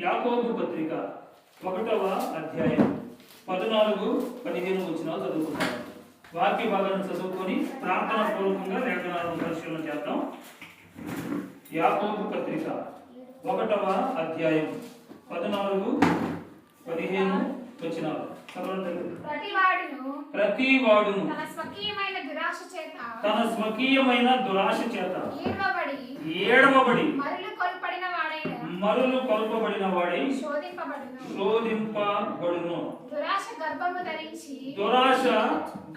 యాకోబు పత్రిక 1వ అధ్యాయం 14-15 వచనాలు చదువుకుంటాం. వాక్య భాగాన్ని చదువుకొని ప్రార్థన పూర్వకంగా లేఖనాలను పరిశీలన చేద్దాం. యాకోబు పత్రిక 1వ అధ్యాయం 14-15 వచనాలు. ప్రతివాడును తన స్వకీయమైన దురాశ చేత ఏడవబడి మరులు కొల్పబడిన వాడై శోధింపబడును. దురాశ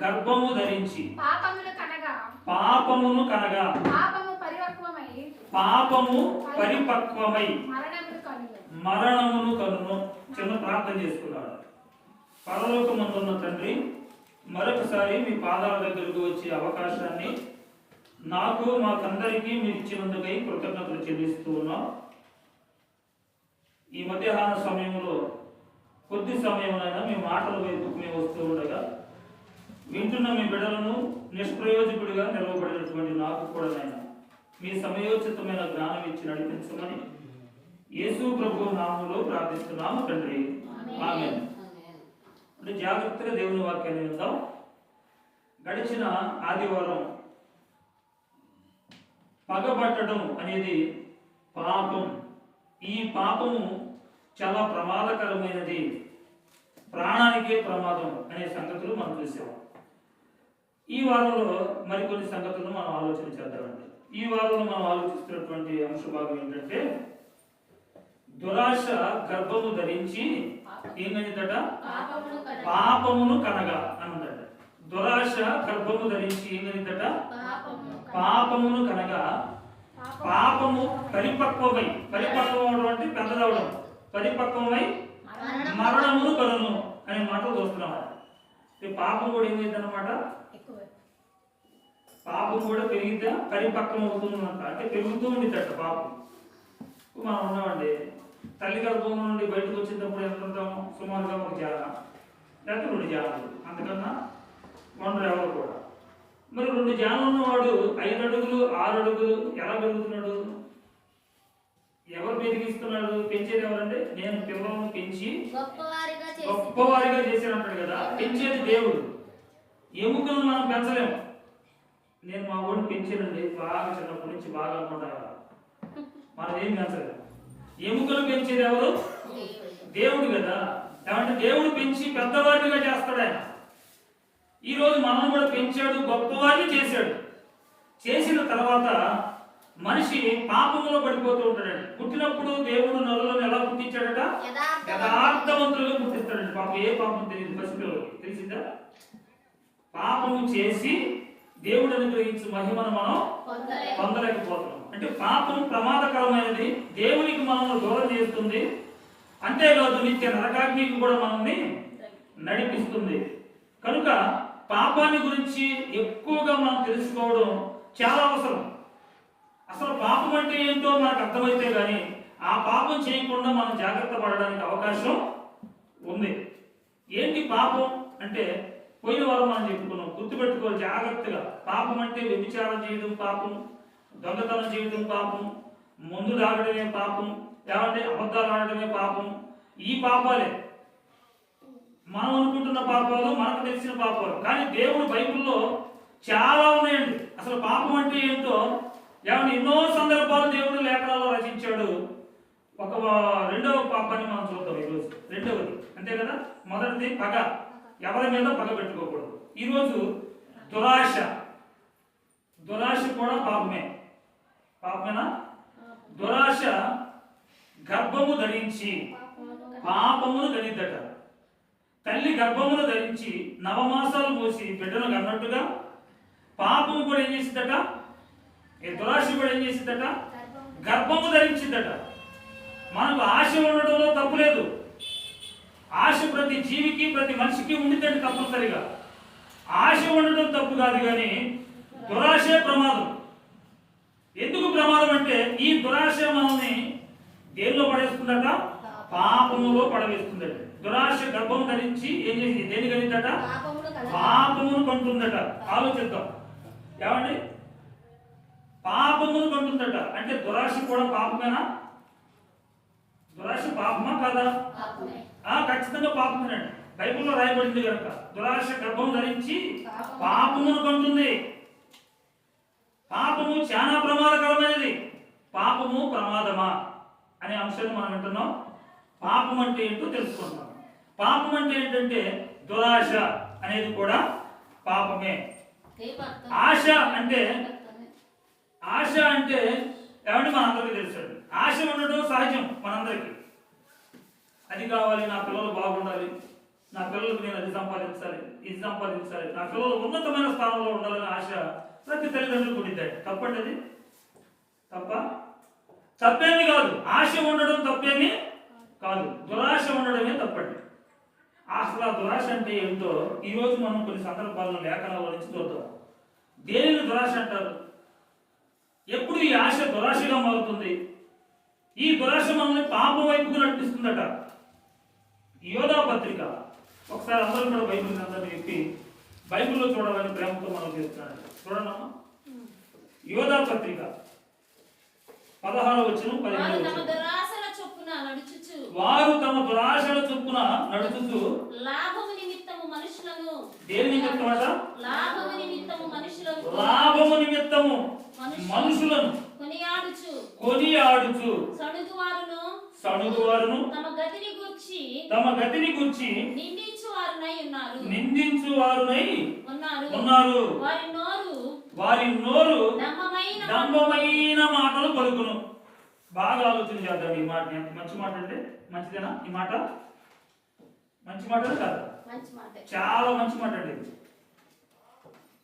గర్భము ధరించి పాపమును కనగా పాపము పరిపక్వమై మరణమును కనును. చిన్న ప్రార్థన చేసుకున్నాడు. పరలోకమందున్న తండ్రి, మరొకసారి మీ పాదాల దగ్గరకు వచ్చే అవకాశాన్ని నాకు మాకందరికీ మీరు ఇచ్చినందుకై కృతజ్ఞతలు చెల్లిస్తూ ఉన్నాం. ఈ మధ్యాహ్న సమయంలో కొద్ది సమయంలో మీ మాటల వైపుకు మేము వస్తూ ఉండగా వింటున్న మీ బిడ్డలను నిష్ప్రయోజకుడిగా నిలవబడినటువంటి నాకు కూడా నాయన మీ సమయోచితమైన జ్ఞానం ఇచ్చి నడిపించమని యేసు ప్రభు నామములో ప్రార్థిస్తున్నాము తండ్రి, ఆమేన్. అంటే జాగ్రత్తగా దేవుని వాక్యాన్ని విందాం. గడిచిన ఆదివారం పగబట్టడం అనేది పాపం. ఈ పాపము చాలా ప్రమాదకరమైనది, ప్రాణానికే ప్రమాదం అనే సంగతులు మనం చూసాం. ఈ వారంలో మరికొన్ని సంగతులను మనం ఆలోచన చేద్దామండి. ఈ వారంలో మనం ఆలోచిస్తున్నటువంటి అంశ భాగం ఏంటంటే దురాశ గర్భము ధరించి ఏమనిదట? పాపమును కనగా అన్నదట. దురాశ గర్భము ధరించి ఏమనిదట? పాపమును కనగా పాపము పరిపక్వమై, పరిపక్వం అంటే పెద్దదవడం, పరిపక్వమై మరణమును కనును అనే మాటలు చూస్తున్నాం. పాపం కూడా ఏమైంది అన్నమాట? పాపం కూడా పెరిగితే పరిపక్వం అవుతుందంట, అంటే పెరుగుతూ ఉండిద్దట పాపం. మనం ఉన్నామండి, తల్లి గర్భం నుండి బయటకు వచ్చేటప్పుడు ఎంత ఉంటాము? సుమారుగా 1 జాన లేకపోతే 2 జానలు, అంతకన్నా ఉండరు ఎవరు కూడా. మరి 2 జానలు ఉన్నవాడు 5 అడుగులు 6 అడుగులు ఎలా పెరుగుతున్నాడు? ఎవరు పెరిగిస్తున్నాడు? పెంచేది ఎవరంటే? నేను పిల్లలను పెంచి గొప్పవారిగా చేశాను అంటాడు కదా. పెంచేది దేవుడు. ఎముకలను మనం పెంచలేము. నేను మా ఊడిని పెంచానండి, బాగా చిన్నప్పటి నుంచి బాగా అనుకుంటా, మనం ఏం పెంచలేము. ఎముకలు పెంచేది ఎవరు? దేవుడు కదా. ఏమంటే దేవుడు పెంచి పెద్దవాడిగా చేస్తాడు ఆయన. ఈరోజు మనం కూడా పెంచాడు, గొప్పవాడిని చేశాడు. చేసిన తర్వాత మనిషి పాపంలో పడిపోతూ ఉంటాడండి. పుట్టినప్పుడు దేవుడు నరులను ఎలా పుట్టించాడట? యథార్థవంతులుగా పుట్టిస్తాడండి. పాపం ఏ పాపం తెలియదు పసిపిల్లలకి, తెలిసిందా? పాపము చేసి దేవుడు అనుగ్రహించే మహిమను మనం పొందలేకపోతున్నాం. అంటే పాపం ప్రమాదకరమైనది, దేవునికి మనల్ని దూరం చేస్తుంది. అంతేకాదు నిత్య నరకాగ్నికి కూడా మనల్ని నడిపిస్తుంది. కనుక పాపాన్ని గురించి ఎక్కువగా మనం తెలుసుకోవడం చాలా అవసరం. అసలు పాపం అంటే ఏంటో మనకు అర్థమైతే కానీ ఆ పాపం చేయకుండా మనం జాగ్రత్త పడడానికి అవకాశం ఉంది. ఏంటి పాపం అంటే? పోయిన వారం మనం చెప్పుకున్నాం, గుర్తుపెట్టుకోవాలి జాగ్రత్తగా. పాపం అంటే వ్యభిచారం చేయడం పాపం, దొంగతనం చేయడం పాపం, ముందు తాగడమే పాపం, ఏమంటే అబద్ధాలు ఆడటమే పాపం. ఈ పాపాలే మనం అనుకుంటున్న పాపాలు, మనకు తెలిసిన పాపాలు. కానీ దేవుడు బైబిల్లో చాలా ఉన్నాయండి. అసలు పాపం అంటే ఏంటో ఏమంటే ఎన్నో సందర్భాలు దేవుడు లేఖనాల్లో రచించాడు. ఒక 2వ పాపాన్ని మనం చూద్దాం ఈరోజు. 2వది అంతే కదా. మొదటిది పగ, ఎవరి మీద పగ పెట్టుకోకూడదు. ఈరోజు దురాశ. దురాశ కూడా పాపమే. పాపమేనా? దురాశ గర్భము ధరించి పాపమును గనిద్దట. తల్లి గర్భమును ధరించి 9 మాసాలు మోసి బిడ్డను కన్నట్టుగా పాపము కూడా ఏం చేసిందట? దురాశ కూడా ఏం చేసిందట? గర్భము ధరించిందట. మనకు ఆశ ఉండడంలో తప్పు లేదు. ఆశ ప్రతి జీవికి, ప్రతి మనిషికి ఉండిద్దండి తప్పనిసరిగా. ఆశ ఉండడం తప్పు కాదు, కానీ దురాశే ప్రమాదం. ఎందుకు ప్రమాదం అంటే ఈ దురాశ మనల్ని దేనిలో పడేస్తుందట? పాపములో పడవేస్తుందట. దురాశ గర్భం ధరించి ఏం చేసింది? దేని కలిగిందట? పాపమును కంటుందట. ఆలోచిద్దాం ఏమండి. పాపమును కంటుందట అంటే దురాశ కూడా పాపమేనా? దురాశ పాపం పాపమా కాదా? ఖచ్చితంగా పాపమేనండి. బైబిల్లో రాయబడింది కనుక దురాశ గర్భం ధరించి పాపమును కంటుంది. పాపము చాలా ప్రమాదకరమైనది. పాపము ప్రమాదమా అనే అంశాన్ని మనం వింటున్నాం. పాపం అంటే ఏంటో తెలుసుకుంటున్నాం. పాపం అంటే ఏంటంటే దురాశ అనేది కూడా పాపమే. ఆశ అంటే ఏమంటే మనందరికీ తెలుసు. ఆశ ఉండడం సహజం మనందరికీ. అది కావాలి, నా పిల్లలు బాగుండాలి, నా పిల్లలకు నేను అది సంపాదించాలి, ఇది సంపాదించాలి, నా పిల్లలు ఉన్నతమైన స్థానంలో ఉండాలని ఆశ ప్రతి తల్లిదండ్రులు ఉండిద్దాయి. తప్పండి అది? తప్పేమి కాదు. ఆశ ఉండడం తప్పేమి కాదు, దురాశ ఉండడమే తప్పండి. అసలు ఆ దురాశ అంటే ఏంటో ఈరోజు మనం కొన్ని సందర్భాల్లో లేఖనాల నుంచి చూద్దాం. దేనిని దురాశ అంటారు? ఎప్పుడు ఈ ఆశ దురాశగా మారుతుంది? ఈ దురాశ మనల్ని పాపం వైపుకు నడిపిస్తుందట. యోధా పత్రిక ఒకసారి అందరూ కూడా బైబిల్ అందరినీ చెప్పి బైబిల్లో చూడాలని ప్రేమతో మనం చేస్తున్నాడు. చూడండి అమ్మా, యోధా పత్రిక 16వ వచనం 17వ వచనం. వారు తమ దురాశల చొప్పున నడుచుచు లాభము నిమిత్తము మనుషులను, దేని నిమిత్తమట? లాభము నిమిత్తము మనుషులను, లాభము నిమిత్తము మనుషులను కొనియాడుచు సణుగువారును తమ గతిని గూర్చి నిందించు వారునై ఉన్నారు. వారి నోరు డంబమైన మాటలు పలుకును. బాగా ఆలోచన చేద్దాం. ఈ మాట ఎంత మంచి మాట అంటే మంచిదేనా? ఈ మాట మంచి మాట కాదు, చాలా మంచి మాట అండి.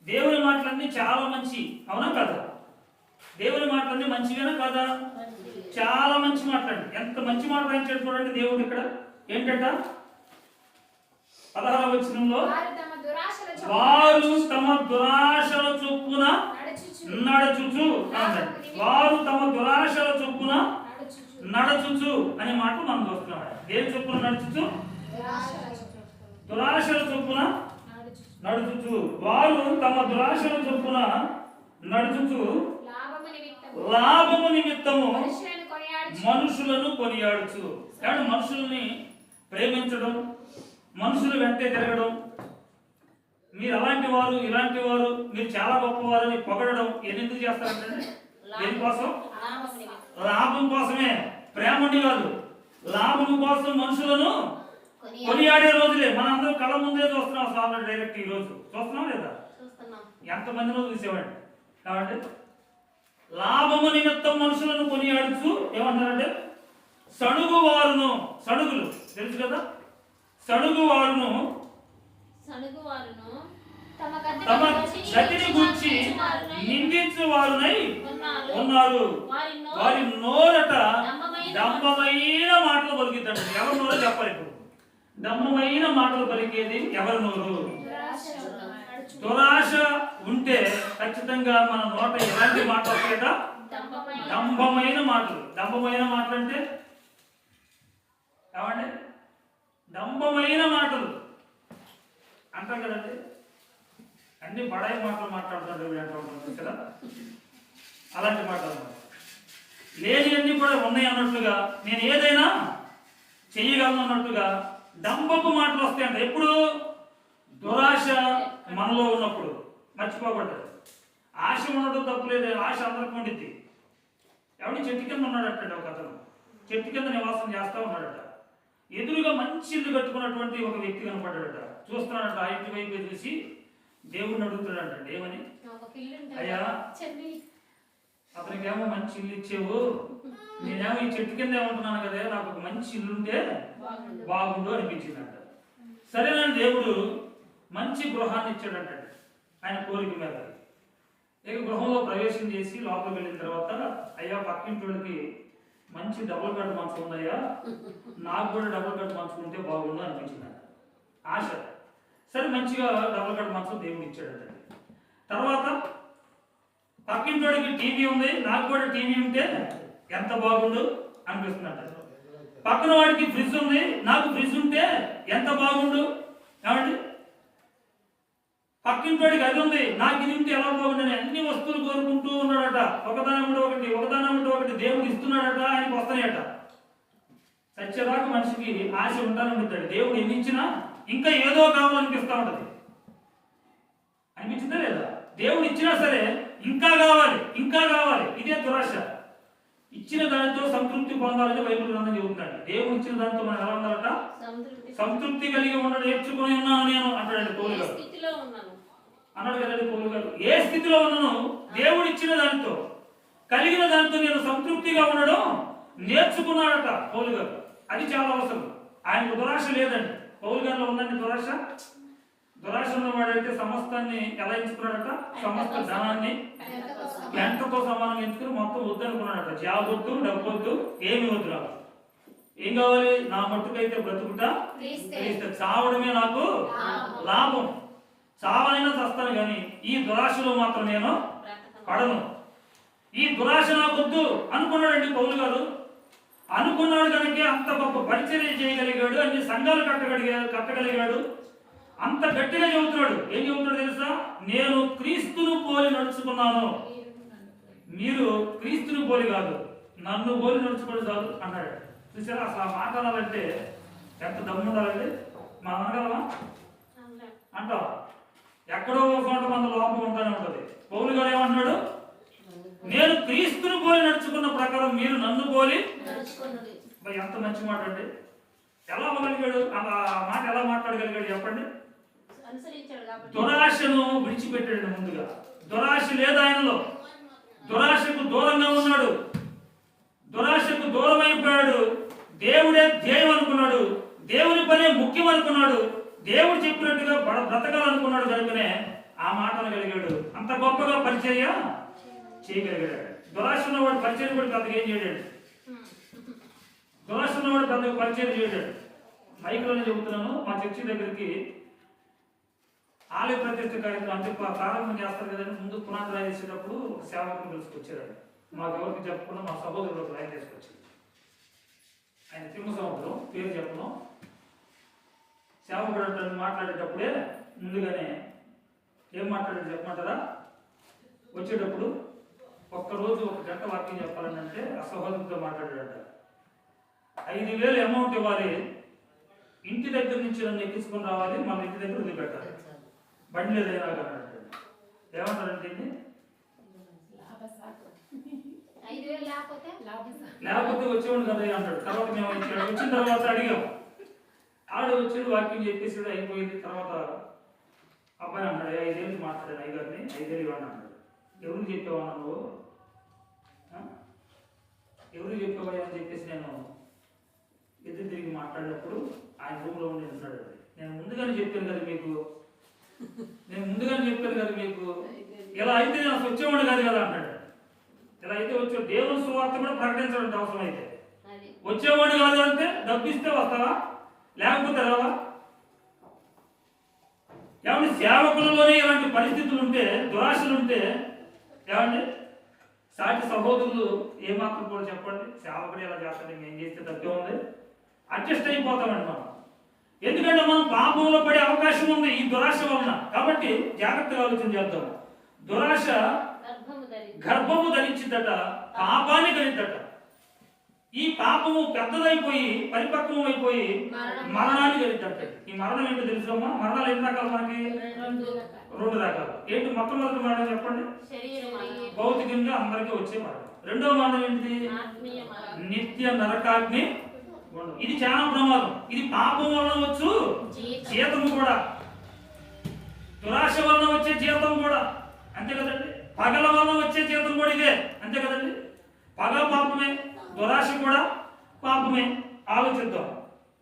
దేవుని మాటలన్నీ చాలా మంచి, అవునా కదా? దేవుని మాటలన్నీ మంచివేనా కాదా? చాలా మంచి మాటలండి. ఎంత మంచి మాట రాయించాడు చూడండి దేవుడు ఇక్కడ. ఏంటంట? 16వ వచనంలో వారు తమ దురాశల చొప్పున నడుచుచు, వారు తమ దురాశల చొప్పున నడుచుచు అనే మాట మనం చూస్తున్నాం. దేని చొప్పున నడుచుచు? దురాశల చొప్పున నడుచుచు. వారు తమ దురాశల చొప్పున నడుచుచు లాభము నిమిత్తము మనుషులను కొనియాడుచు. కాబట్టి మనుషుల్ని ప్రేమించడం, మనుషులు వెంటే తిరగడం, మీరు అలాంటి వారు, ఇలాంటి వారు, మీరు చాలా గొప్పవారని పొగడడం ఎందుకు చేస్తారంటే దేనికోసం? లాభం కోసమే. ప్రేమ కాదు, లాభం కోసం మనుషులను కొనియాడే రోజులే మనందరం కళ్ళ ముందే చూస్తున్నాం. అసలు డైరెక్ట్ ఈ రోజు చూస్తున్నాం లేదా? ఎంతమందినో చూసేవాడి. కాబట్టి లాభము నిమిత్తం మనుషులను కొనియాడుచు ఏమంటారంటే సణుగువారును. సణుగులు తెలుసు కదా? సణుగువారును తమ గతిని గూర్చి నిందించు వారునై ఉన్నారు. వారి నోరట డంబమైన మాటలు పలికిద్దండి. ఎవరి నోరో చెప్పాలి. ఇప్పుడు డంబమైన మాటలు పలికేది ఎవరి నోరు? దురాశ ఉంటే ఖచ్చితంగా మన నోట ఎలాంటి మాటలు వస్తాయట? డంబమైన మాటలు. డంబమైన మాటలు అంటే ఏమండి? డంబమైన మాటలు అంటాం కదండి. అన్ని బడాయి మాటలు మాట్లాడుతుంటారు కదా, అలాంటి మాటలు. లేనివన్నీ కూడా ఉన్నాయి అన్నట్లుగా, నేను ఏదైనా చెయ్యగలను అన్నట్టుగా డంబపు మాటలు వస్తాయంట. ఎప్పుడు? దురాశ మనలో ఉన్నప్పుడు. మర్చిపోకూడదు. ఆశ ఉండడం తప్పులేదు, ఆశ అందరికి ఉండిద్ది. ఎవడి చెట్టు కింద ఉన్నాడటండి ఒక అతను. చెట్టు కింద నివాసం చేస్తూ ఉన్నాడట. ఎదురుగా మంచి ఇల్లు కట్టుకున్నటువంటి ఒక వ్యక్తి కనపడ్డాడట. చూస్తున్నాడట. ఆ ఇంటి వైపు చూసి దేవుడిని అడుగుతున్నాడటండి. ఏమని? అయ్యా, అతనికేమో మంచి ఇల్లు ఇచ్చేవు, నేనేమో ఈ చెట్టు కింద ఏమంటున్నాను కదా, నాకు ఒక మంచి ఇల్లు ఉంటే బాగుండు అనిపించిందంట. సరేనని దేవుడు మంచి గృహాన్ని ఇచ్చాడంట ఆయన కోరిక మీద. ఇక గృహంలో ప్రవేశం చేసి లోపలికి వెళ్ళిన తర్వాత, అయ్యా పక్కింటోడికి మంచి డబుల్ బెడ్ మంచం ఉందయ్యా, నాకు కూడా డబుల్ బెడ్ మంచం ఉంటే బాగుండు అనిపించిందంట. ఆశ. సరే మంచిగా డబుల్ బెడ్ మంచం దేవుడు ఇచ్చాడంట. తర్వాత పక్కింటోడికి టీవీ ఉంది, నాకు కూడా టీవీ ఉంటే ఎంత బాగుండు అనిపిస్తుందంట. పక్కన వాడికి ఫ్రిడ్జ్ ఉంది, నాకు ఫ్రిడ్జ్ ఉంటే ఎంత బాగుండు. ఏమండి? పక్కింటోడికి అది ఉంది, నాకు ఇది ఉంటే ఎలా బాగుండని అన్ని వస్తువులు కోరుకుంటూ ఉన్నాడట. ఒకదానముడు ఒకటి, ఒకదానముడు ఒకటి దేవుడు ఇస్తున్నాడట, ఆయనకు వస్తాయట. సత్యదాకా మనిషికి ఆశ ఉంటానే ఉంటాడు. దేవుడు ఎన్ని ఇచ్చినా ఇంకా ఏదో కావాలనిపిస్తూ ఉంటుంది. అనిపించిందా లేదా? దేవుడు ఇచ్చినా సరే ఇంకా కావాలి, ఇంకా కావాలి. ఇదే దురాశ. ఇచ్చిన దానితో సంతృప్తి పొందాలని బైబిల్ గ్రంథం చెబుతున్నాడు. దేవుడు ఇచ్చిన దానితో మనం ఎలా ఉండాలట? సంతృప్తి కలిగి ఉండడం నేర్చుకుని ఉన్నాను నేను అంటాడు పౌలు గారు. అన్నాడు కదండి పౌలు గారు. ఏ స్థితిలో ఉన్నాను? దేవుడు ఇచ్చిన దానితో, కలిగిన దానితో నేను సంతృప్తిగా ఉండడం నేర్చుకున్నాడట పౌలు గారు. అది చాలా అవసరం. ఆయనకు దురాశ లేదండి. పౌలు గారిలో ఉందండి దురాశ. దురాశ ఉన్నవాడైతే సమస్తాన్ని ఎలా ఎంచుకున్నాడట? సమస్త ధనాన్ని గంటతో సమానంగా ఎంచుకుని మొత్తం వద్దు అనుకున్నాడట. జాబ్ వద్దు, డబ్బు వద్దు, ఏమి వద్దు. నాకు ఏం కావాలి? నా మట్టుకైతే బ్రతుకుట క్రీస్తే, చావడమే నాకు లాభం. చావనైనా చస్తాను కానీ ఈ దురాశలో మాత్రం నేను పడను. ఈ దురాశ నాకొద్దు అనుకున్నాడండి పౌలు గారు. అనుకున్నాడు కనుక అంత గొప్ప పరిచర్య చేయగలిగాడు, అన్ని సంఘాలు కట్టగలిగాడు. అంత గట్టిగా చెబుతున్నాడు. ఏం చెబుతున్నాడు తెలుసా? నేను క్రీస్తును పోలి నడుచుకున్నాను. మీరు క్రీస్తును పోలి కాదు, నన్ను పోలి నడుచుకోవడం చాలు అన్నాడు. చూసారా? అసలు ఆ మాట అనాలంటే ఎంత దమ్ము ఉండాలండి. మనం అనగలమా? అంటాం. ఎక్కడో ఒక చోట మన లోపం ఉంటానే ఉంటుంది. పౌలు గారు ఏమంటున్నాడు? నేను క్రీస్తును పోలి నడుచుకున్న ప్రకారం మీరు నన్ను పోలి. ఎంత మంచి మాట అండి. ఎలా అవ్వగలిగాడు? ఆ మాట ఎలా మాట్లాడగలిగాడు చెప్పండి? దురాశను విడిచిపెట్టాడు. ముందుగా దురాశ లేదు ఆయనలో. దురాశకు దూరంగా ఉన్నాడు. దురాశకు దూరం అయిపోయాడు. దేవుడే ధ్యేయం అనుకున్నాడు. దేవుని పనే ముఖ్యం అనుకున్నాడు. దేవుడు చెప్పినట్టుగా బ్రతకాలనుకున్నాడు. కనుకనే ఆ మాట అనగలిగాడు. అంత గొప్పగా పరిచర్య చేయగలిగాడు. దురాశ ఉన్నవాడు పరిచర్య కూడా పెద్దగా ఏం చేయడాడు. దురాశ ఉన్నవాడు పెద్దగా పరిచర్య చేయడాడు. మైక్లోనే చెబుతున్నాను. మా చర్చి దగ్గరికి ఆలయ ప్రతిష్ఠ కార్యక్రమం అంటే ప్రారంభం చేస్తారు కదండి. ముందు పునాది రాయి చేసేటప్పుడు సేవకుని తీసుకొచ్చారండి. మాకు ఎవరికి చెప్పకుండా మా సహోదరులకు రాయి తీసుకొచ్చారు. ఆయన తిమ్మ సముద్రం పేరు చెప్పను. సేవకుడు మాట్లాడేటప్పుడే ముందుగానే ఏం మాట్లాడాడు చెప్పమంటారా? వచ్చేటప్పుడు ఒక్కరోజు 1 గంట వాక్యం చెప్పాలని అంటే ఆ సహోదరుడితో మాట్లాడాడట. 5,000 అమౌంట్ ఇవ్వాలి, ఇంటి దగ్గర నుంచి నన్ను ఎక్కించుకొని రావాలి, మన ఇంటి దగ్గర వదిలిపెట్టాలి, బండి లేదు అయినా కానీ ఏమంటారంటే లేకపోతే వచ్చేవాడు కదా అంటాడు. తర్వాత మేము వచ్చిన తర్వాత అడిగాం. ఆడ వచ్చాడు, వాక్యం చెప్పేసాడు, అయిపోయింది. తర్వాత అబ్బాయి అన్నాడు, 5 ఏళ్ళు మాట్లాడాను అయ్యగారిని, 5 ఏళ్ళు ఇవ్వండి అన్నాడు. ఎవరికి చెప్పావా నువ్వు? ఎవరికి చెప్పావా అని చెప్పేసి నేను ఎదురు తిరిగి మాట్లాడినప్పుడు ఆయన రూమ్లో ఉండి ఉన్నాడు. నేను ముందుగానే చెప్పాను కదా మీకు, ఇలా అయితే నేను అసలు వచ్చేవాడు కాదు కదా అన్నాడు. ఇలా అయితే వచ్చే దేవుని సువార్త కూడా ప్రకటించడం అవసరం. అయితే వచ్చేవాడు కాదు అంటే డబ్బిస్తే వస్తావా, లేకపోతే రావా? ఏమంటే సేవకులలోనే ఇలాంటి పరిస్థితులు ఉంటే, దురాశలు ఉంటే ఏమండి సాటి సహోదరులు ఏమాత్రం కూడా చెప్పండి. సేవకుడు ఎలా చేస్తాడు, మేము చేస్తే తప్పే ఉంది, అడ్జస్ట్ అయిపోతామండి మనం. ఎందుకంటే మనం పాపంలో పడే అవకాశం ఉంది ఈ దురాశ వలన. కాబట్టి జాగ్రత్తగా ఆలోచన చేద్దాం. దురాశ గర్భము ధరించిందట, పాపాన్ని కలిగిందట. ఈ పాపము పెద్దదైపోయి పరిపక్వం అయిపోయి మరణాన్ని కలిగిందట. ఈ మరణం ఏంటో తెలుసమ్మా? మరణాలు ఎన్ని రకాలు మనకి? 2 రకాలు. ఏంటి? మొట్టమొదటి మరణం చెప్పండి, భౌతికంగా అందరికీ వచ్చే మరణం. రెండవ మరణం ఏంటిది? నిత్య నరకాగ్ని. ఇది చాలా ప్రమాదం. ఇది పాపం వలన వచ్చు జీతము కూడా, దురాశ వలన వచ్చే జీతం కూడా అంతే కదండి. పగల వలన వచ్చే జీతం కూడా ఇదే, అంతే కదండి. పగ పాపమే, దురాశ కూడా పాపమే. ఆలోచిద్దాం.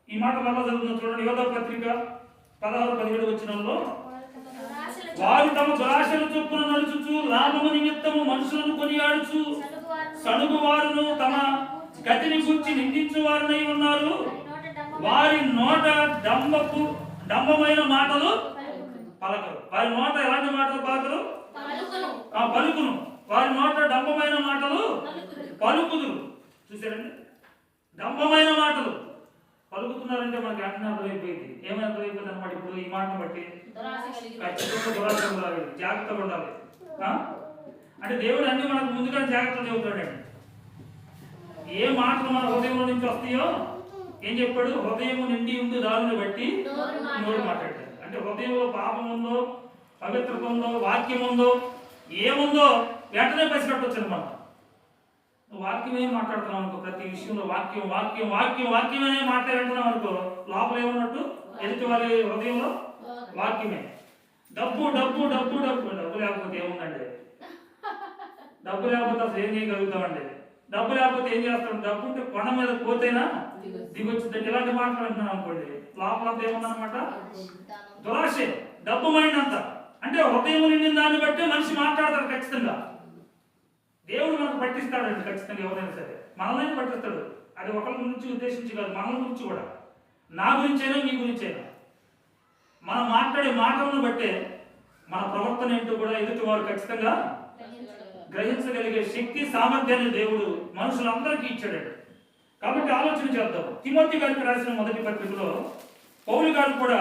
ఈ మాట మళ్ళా చదువుతున్నా చూడండి. యోధ పత్రిక 16-17 వచనంలో, వారు తమ దురాశల చొప్పున నడుచుచు లాభము నిమిత్తము మనుషులను కొనియాడుచు సణుగు వారును తమ గతిని గురించి నిందించు వారునై ఉన్నారు. వారి నోట డంబమైన మాటలు పలకరు. వారి నోట ఎలాంటి మాటలు పలకరు? పలుకును. వారి నోట డంబమైన మాటలు పలుకుదురు. చూసారండి, డంబమైన మాటలు పలుకుతున్నారంటే మనకి వెంటనే అర్థమైపోయింది. ఏమైనా అర్థమైపోయింది అనమాట. ఇప్పుడు ఈ మాటను బట్టి ఖచ్చితంగా దురాశ ఉండాలి, జాగ్రత్తగా ఉండాలి. అంటే దేవుడు అన్ని మనకు ముందుగా జాగ్రత్తలు చెబుతాడండి. ఏ మాటలు మన హృదయంలో నుంచి వస్తాయో ఏం చెప్పాడు? హృదయం నిండి ఉంది దానిని బట్టి నోరు మాట్లాడాడు. అంటే హృదయంలో పాపం ఉందో, పవిత్రత ఉందో, వాక్యం ఉందో, ఏముందో వెంటనే పసిగట్టొచ్చు మనం. నువ్వు వాక్యమే మాట్లాడుతున్నావు అనుకో, ప్రతి విషయంలో వాక్యం వాక్యం వాక్యం వాక్యమే మాట్లాడుతున్నావు అనుకో, లోపల ఏమన్నట్టు? ఎదుటి వారి హృదయంలో వాక్యమే. డబ్బు డబ్బు డబ్బు డబ్బు డబ్బు లేకపోతే ఏముందండి? డబ్బు లేకపోతే అసలు ఏం చేయగలుగుతామండి? డబ్బు లేకపోతే ఏం చేస్తాం? డబ్బు ఉంటే కొండ మీద పోతేనా దిగొచ్చిందంటే ఇలాంటి మాటలు అంటున్నాను అనుకోండి, లోపల అంతా ఏముందనమాట? దురాశే, డబ్బు మైండ్ అంతా. అంటే హృదయం నిండిన దాన్ని బట్టి మనిషి మాట్లాడతాడు ఖచ్చితంగా. దేవుడు మనకు పట్టిస్తాడండి ఖచ్చితంగా, ఎవరైనా సరే మనల్ని పట్టిస్తాడు. అది ఒకరి గురించి ఉద్దేశించి కాదు, మన గురించి కూడా. నా గురించైనా మీ గురించైనా మనం మాట్లాడే మాటలను బట్టే మన ప్రవర్తన ఏంటో కూడా ఎదుటి వారు ఖచ్చితంగా గ్రహించగలిగే శక్తి, సామర్థ్యాన్ని దేవుడు మనుషులందరికీ ఇచ్చాడు. కాబట్టి ఆలోచన చేద్దాం. తిమోతి గారికి రాసిన మొదటి పత్రికలో పౌలు గారు కూడా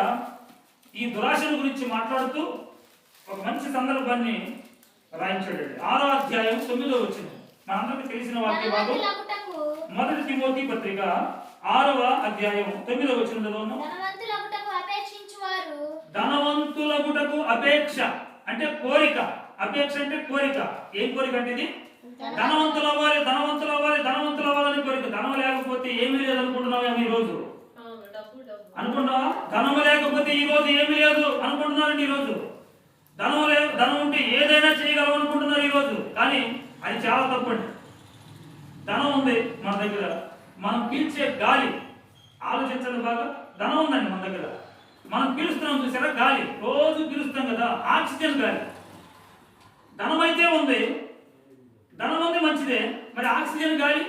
ఈ దురాశల గురించి మాట్లాడుతూ ఒక మంచి సందర్భాన్ని రాయించాడు. 6వ అధ్యాయం 9వ వచనం మనందరికీ తెలిసిన వాక్య భాగం. మొదటి తిమోతి పత్రిక 6వ అధ్యాయం 9వ వచనంలో, ధనవంతులగుటకు అపేక్ష అంటే కోరిక. అపేక్ష అంటే కోరిక. ఏం కోరిక అంటే ఇది? ధనవంతులు అవ్వాలి, ధనవంతులు అవ్వాలి, ధనవంతులు అవ్వాలని కోరిక. ధనం లేకపోతే ఏమీ లేదు అనుకుంటున్నావా ఈ రోజు? అనుకుంటున్నావా? ధనం లేకపోతే ఈ రోజు ఏమీ లేదు అనుకుంటున్నారండి ఈ రోజు. ధనం ఉంటే ఏదైనా చేయగలం అనుకుంటున్నారు ఈ రోజు. కానీ అది చాలా తప్పండి. ధనం ఉంది మన దగ్గర, మనం పీల్చే గాలి, ఆలోచించండి బాగా. ధనం ఉందండి మన దగ్గర, మనం పీలుస్తున్నాం చూసారా గాలి, రోజు పీలుస్తాం కదా, ఆక్సిజన్ గాలి. ధనం అయితే ఉంది, ధనం ఉంది మంచిదే, మరి ఆక్సిజన్ గాలి